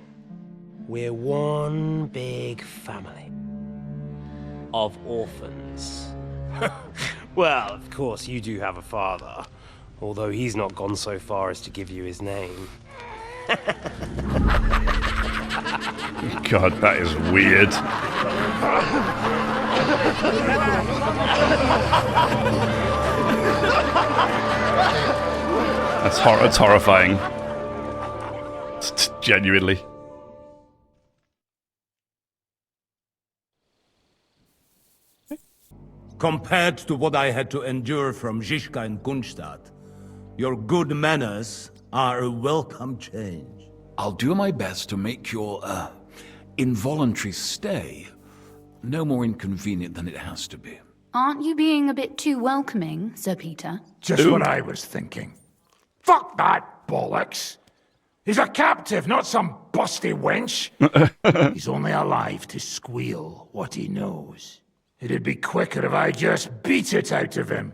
W: We're one big family. Of orphans. Well, of course, you do have a father. Although he's not gone so far as to give you his name.
A: God, that is weird. That's horrifying. Genuinely.
R: Compared to what I had to endure from Zizka and Kunstadt, your good manners are a welcome change.
E: I'll do my best to make your, involuntary stay no more inconvenient than it has to be.
S: Aren't you being a bit too welcoming, Sir Peter?
H: Just what I was thinking. Fuck that bollocks! He's a captive, not some busty wench. He's only alive to squeal what he knows. It'd be quicker if I just beat it out of him.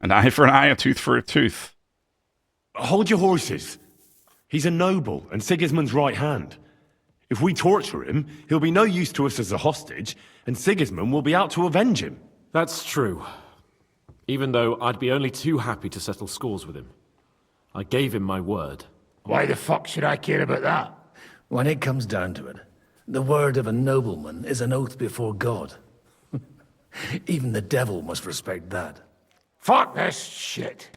A: An eye for an eye, a tooth for a tooth.
Q: Hold your horses. He's a noble and Sigismund's right hand. If we torture him, he'll be no use to us as a hostage, and Sigismund will be out to avenge him.
F: That's true. Even though I'd be only too happy to settle scores with him. I gave him my word.
H: Why the fuck should I care about that?
V: When it comes down to it, the word of a nobleman is an oath before God. Even the devil must respect that.
H: Fuck this shit.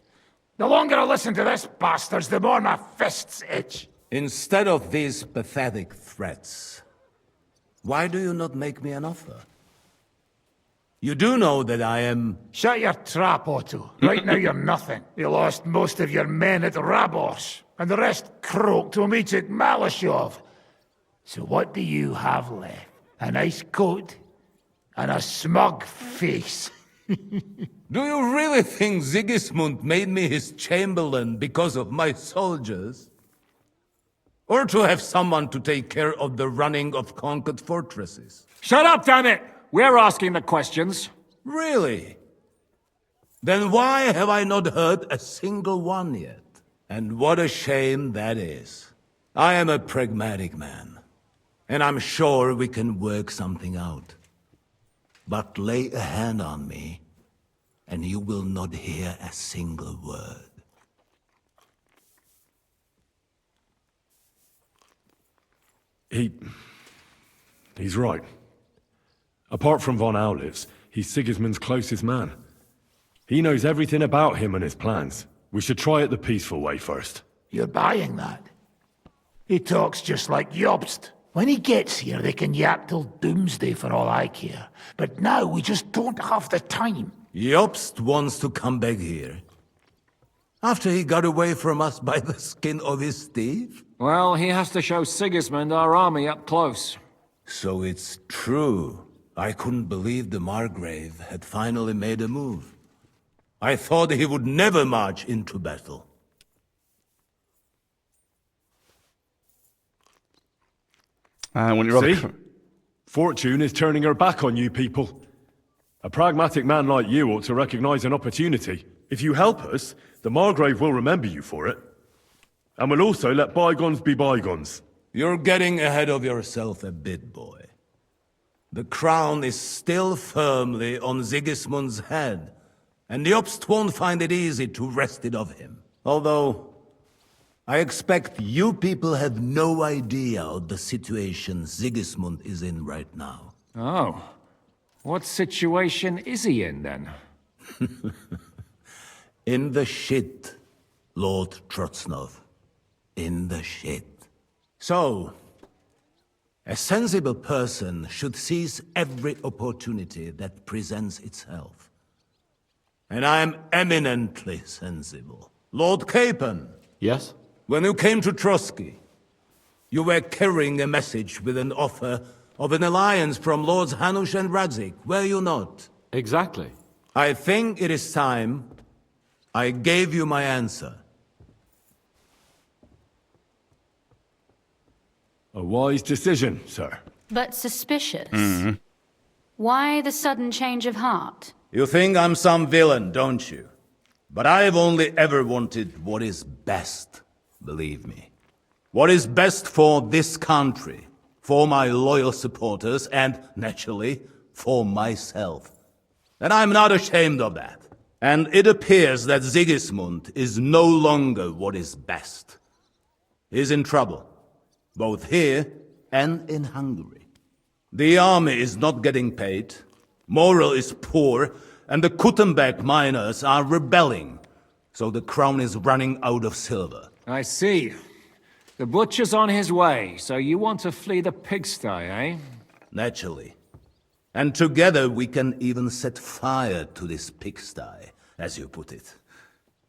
H: The longer I listen to this bastards, the more my fists itch.
R: Instead of these pathetic threats, why do you not make me an offer? You do know that I am...
H: Shut your trap, Otto. Right now you're nothing. You lost most of your men at Rabos, and the rest croaked to meet at Malashov. So what do you have left? A nice coat and a smug face.
R: Do you really think Sigismund made me his chamberlain because of my soldiers? Or to have someone to take care of the running of conquered fortresses?
C: Shut up, damn it! We're asking the questions.
R: Really? Then why have I not heard a single one yet? And what a shame that is. I am a pragmatic man, and I'm sure we can work something out. But lay a hand on me, and you will not hear a single word.
Q: He's right. Apart from von Aulitz, he's Sigismund's closest man. He knows everything about him and his plans. We should try it the peaceful way first.
H: You're buying that? He talks just like Jobst. When he gets here, they can yap till doomsday for all I care. But now we just don't have the time.
R: Jobst wants to come back here. After he got away from us by the skin of his teeth?
C: Well, he has to show Sigismund our army up close.
R: So it's true. I couldn't believe the Margrave had finally made a move. I thought he would never march into battle.
Q: See? Fortune is turning her back on you people. A pragmatic man like you ought to recognize an opportunity. If you help us, the Margrave will remember you for it. And will also let bygones be bygones.
R: You're getting ahead of yourself a bit, boy. The crown is still firmly on Sigismund's head, and Jobst won't find it easy to wrest it of him. Although, I expect you people have no idea of the situation Sigismund is in right now.
C: Oh. What situation is he in, then?
R: In the shit, Lord Trotsnov. In the shit. So, a sensible person should seize every opportunity that presents itself. And I am eminently sensible. Lord Capon.
F: Yes?
R: When you came to Trotsky, you were carrying a message with an offer of an alliance from Lords Hanush and Radzik, were you not?
F: Exactly.
R: I think it is time I gave you my answer.
Q: A wise decision, sir.
S: But suspicious. Why the sudden change of heart?
R: You think I'm some villain, don't you? But I've only ever wanted what is best, believe me. What is best for this country, for my loyal supporters, and, naturally, for myself. And I'm not ashamed of that. And it appears that Sigismund is no longer what is best. He's in trouble, both here and in Hungary. The army is not getting paid, morale is poor, and the Kuttenberg miners are rebelling, so the crown is running out of silver.
C: I see. The butcher's on his way, so you want to flee the pigsty, eh?
R: Naturally. And together we can even set fire to this pigsty, as you put it.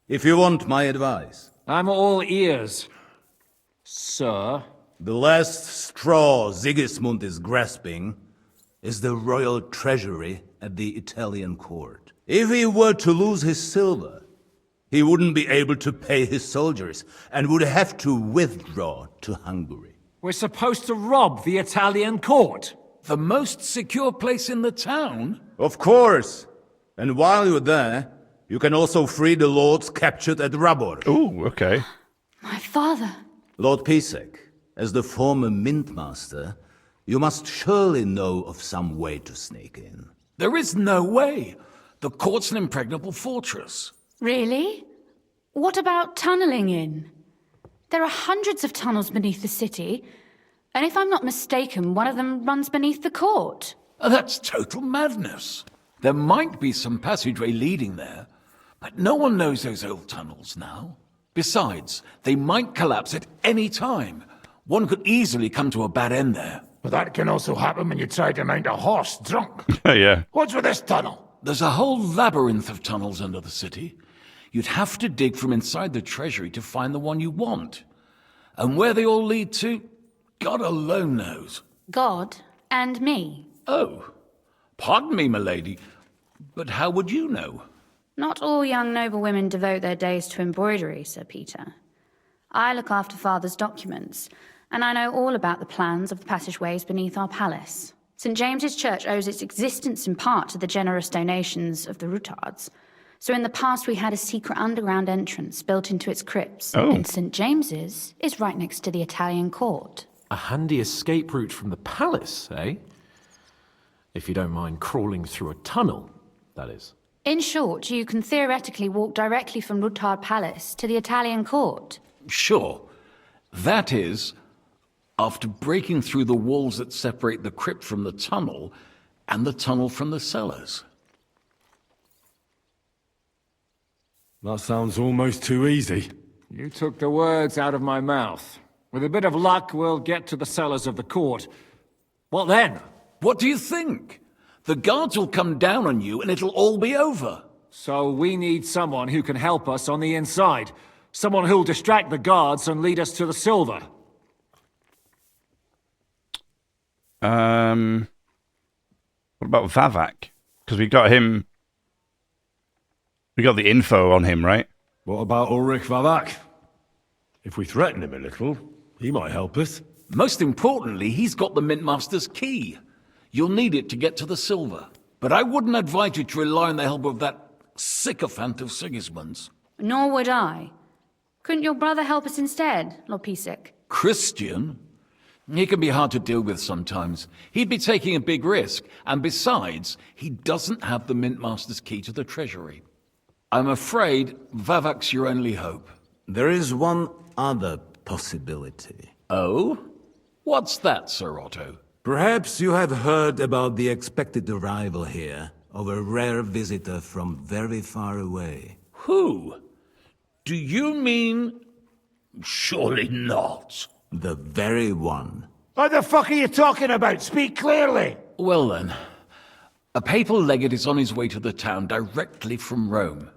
R: If you want my advice.
C: I'm all ears, sir.
R: The last straw Sigismund is grasping is the royal treasury at the Italian court. If he were to lose his silver, he wouldn't be able to pay his soldiers and would have to withdraw to Hungary.
C: We're supposed to rob the Italian court.
V: The most secure place in the town?
R: Of course. And while you're there, You can also free the lords captured at Rabor.
A: Ooh, okay.
S: My father.
R: Lord Pisek, as the former mint master, you must surely know of some way to sneak in.
H: There is no way. The court's an impregnable fortress.
S: Really? What about tunneling in? There are hundreds of tunnels beneath the city, and if I'm not mistaken, one of them runs beneath the court.
H: That's total madness. There might be some passageway leading there, but no one knows those old tunnels now. Besides, they might collapse at any time. One could easily come to a bad end there.
J: But that can also happen when you try to mount a horse drunk.
A: Yeah.
J: What's with this tunnel?
H: There's a whole labyrinth of tunnels under the city. You'd have to dig from inside the treasury to find the one you want. And where they all lead to, God alone knows.
S: God and me.
H: Oh, pardon me, milady, but how would you know?
S: Not all young noble women devote their days to embroidery, Sir Peter. I look after Father's documents, and I know all about the plans of the passageways beneath our palace. St. James's Church owes its existence in part to the generous donations of the Routards. So in the past we had a secret underground entrance built into its crypts.
A: Oh.
S: And St. James's is right next to the Italian court.
C: A handy escape route from the palace, eh? If you don't mind crawling through a tunnel, that is.
S: In short, you can theoretically walk directly from Routard Palace to the Italian court.
H: Sure. That is, after breaking through the walls that separate the crypt from the tunnel, and the tunnel from the cellars.
Q: That sounds almost too easy.
C: You took the words out of my mouth. With a bit of luck, we'll get to the cellars of the court. What then?
H: What do you think? The guards will come down on you and it'll all be over.
C: So we need someone who can help us on the inside. Someone who'll distract the guards and lead us to the silver.
A: What about Vavak? Because we got him... We got the info on him, right?
Q: What about Ulrich Vavak? If we threaten him a little, he might help us.
H: Most importantly, he's got the Mint Master's key. You'll need it to get to the silver. But I wouldn't advise you to rely on the help of that sycophant of Sigismund's.
S: Nor would I. Couldn't your brother help us instead, Lord Pisek?
H: Christian? He can be hard to deal with sometimes. He'd be taking a big risk, and besides, he doesn't have the Mint Master's key to the treasury. I'm afraid Vavak's your only hope.
R: There is one other possibility.
H: Oh? What's that, Sir Otto?
R: Perhaps you have heard about the expected arrival here of a rare visitor from very far away.
H: Who? Do you mean... Surely not.
R: The very one.
J: What the fuck are you talking about? Speak clearly.
H: Well then, a papal legate is on his way to the town directly from Rome.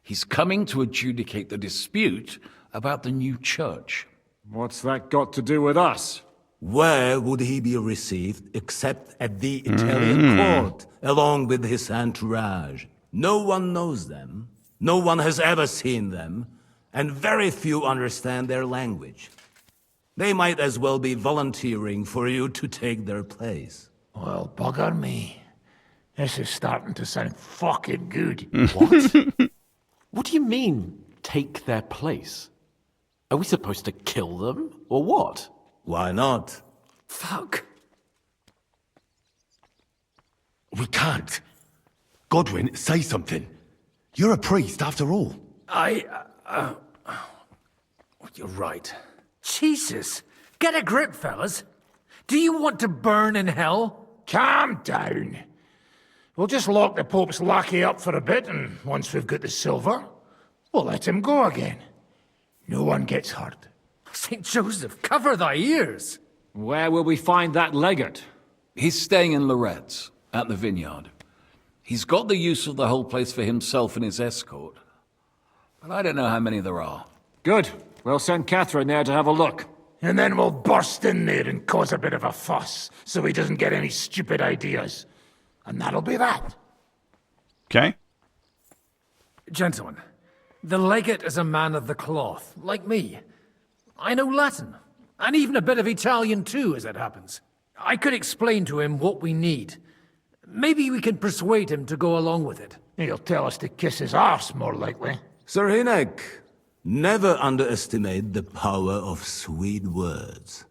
H: He's coming to adjudicate the dispute about the new church.
C: What's that got to do with us?
R: Where would he be received except at the Italian court, along with his entourage? No one knows them, no one has ever seen them, and very few understand their language. They might as well be volunteering for you to take their place.
J: Well, bugger me. This is starting to sound fucking good.
C: What? What do you mean, take their place? Are we supposed to kill them, or what?
R: Why not?
C: Fuck.
B: We can't. Godwin, say something. You're a priest, after all.
V: You're right. Jesus! Get a grip, fellas. Do you want to burn in hell?
J: Calm down. We'll just lock the Pope's lackey up for a bit, and once we've got the silver, we'll let him go again. No one gets hurt.
V: St. Joseph, cover thy ears!
C: Where will we find that legate?
H: He's staying in Loretz, at the vineyard. He's got the use of the whole place for himself and his escort. But I don't know how many there are.
C: Good. We'll send Catherine there to have a look.
J: And then we'll burst in there and cause a bit of a fuss, so he doesn't get any stupid ideas. And that'll be that.
A: Okay.
V: Gentlemen, the legate is a man of the cloth, like me. I know Latin, and even a bit of Italian too, as it happens. I could explain to him what we need. Maybe we can persuade him to go along with it.
J: He'll tell us to kiss his arse, more likely.
R: Sir Hinek, never underestimate the power of sweet words.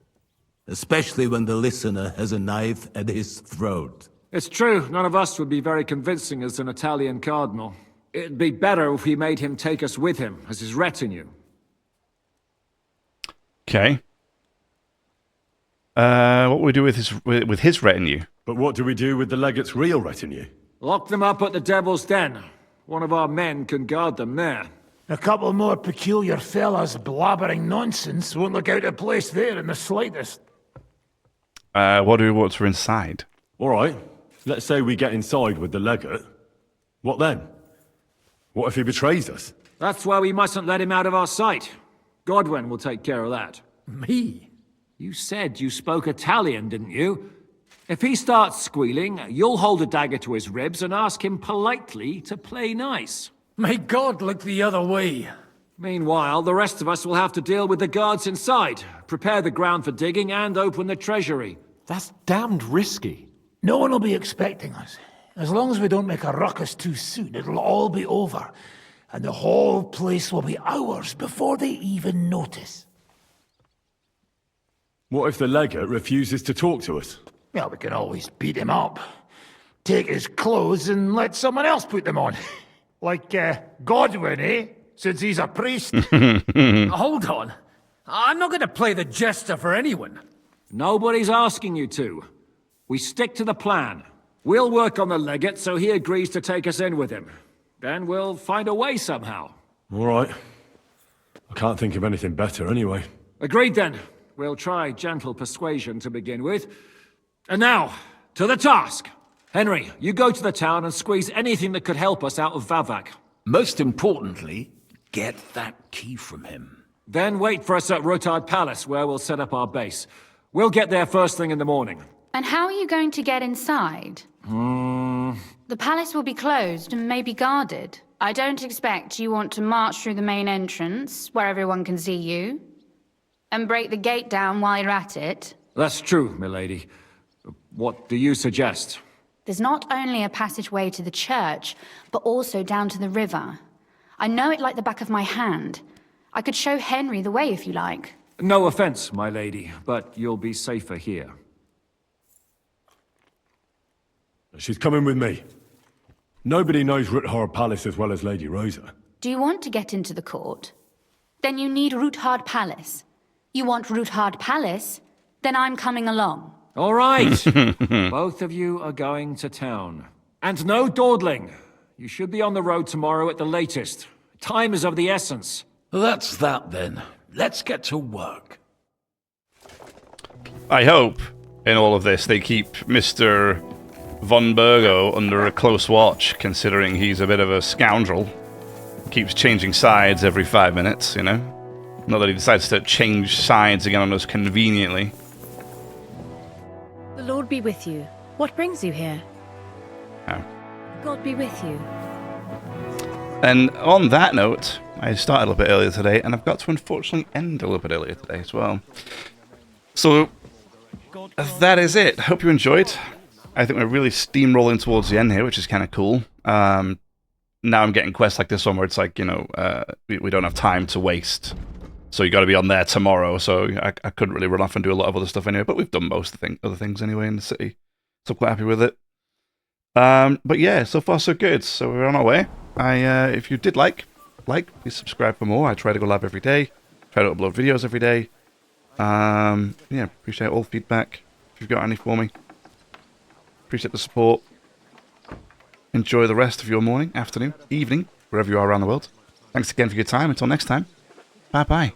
R: Especially when the listener has a knife at his throat.
C: It's true, none of us would be very convincing as an Italian cardinal. It'd be better if we made him take us with him as his retinue.
A: Okay. What will we do with his retinue?
Q: But what do we do with the legate's real retinue?
C: Lock them up at the Devil's Den. One of our men can guard them there.
J: A couple more peculiar fellas blabbering nonsense won't look out of place there in the slightest.
A: What do we want for inside?
Q: All right. Let's say we get inside with the legate. What then? What if he betrays us?
C: That's why we mustn't let him out of our sight. Godwin will take care of that.
V: Me?
C: You said you spoke Italian, didn't you? If he starts squealing, you'll hold a dagger to his ribs and ask him politely to play nice.
V: May God look the other way.
C: Meanwhile, the rest of us will have to deal with the guards inside, prepare the ground for digging, and open the treasury.
F: That's damned risky.
J: No one will be expecting us. As long as we don't make a ruckus too soon, it'll all be over. And the whole place will be ours before they even notice.
Q: What if the legate refuses to talk to us?
J: Well, we can always beat him up. Take his clothes and let someone else put them on. Like, Godwin, eh? Since he's a priest.
V: Hold on. I'm not going to play the jester for anyone.
C: Nobody's asking you to. We stick to the plan. We'll work on the legate so he agrees to take us in with him. Then we'll find a way somehow.
Q: All right. I can't think of anything better anyway.
C: Agreed then. We'll try gentle persuasion to begin with. And now, to the task. Henry, you go to the town and squeeze anything that could help us out of Vavak.
K: Most importantly, get that key from him.
C: Then wait for us at Rotard Palace, where we'll set up our base. We'll get there first thing in the morning.
S: And how are you going to get inside? The palace will be closed and maybe guarded. I don't expect you want to march through the main entrance, where everyone can see you, and break the gate down while you're at it.
C: That's true, milady. What do you suggest?
S: There's not only a passageway to the church, but also down to the river. I know it like the back of my hand. I could show Henry the way if you like.
C: No offense, my lady, but you'll be safer here.
Q: She's coming with me. Nobody knows Ruthard Palace as well as Lady Rosa.
S: Do you want to get into the court? Then you need Ruthard Palace. You want Ruthard Palace? Then I'm coming along.
C: All right. Both of you are going to town. And no dawdling. You should be on the road tomorrow at the latest. Time is of the essence.
K: That's that then. Let's get to work.
A: I hope, in all of this, they keep Mr. Von Burgo under a close watch, considering he's a bit of a scoundrel. Keeps changing sides every 5 minutes, you know? Not that he decides to change sides again on us conveniently.
P: The Lord be with you. What brings you here?
A: Oh.
P: God be with you.
A: And on that note, I started a little bit earlier today, and I've got to unfortunately end a little bit earlier today as well. So, that is it. Hope you enjoyed. I think we're really steamrolling towards the end here, which is kind of cool. Now I'm getting quests like this one where it's like, you know, we don't have time to waste. So you got to be on there tomorrow. So I couldn't really run off and do a lot of other stuff anyway. But we've done most of the other things anyway in the city. So I'm quite happy with it. But yeah, so far so good. So we're on our way. If you did like, please subscribe for more. I try to go live every day. Try to upload videos every day. Yeah, appreciate all feedback. If you've got any for me. Appreciate the support. Enjoy the rest of your morning, afternoon, evening, wherever you are around the world. Thanks again for your time. Until next time, bye-bye.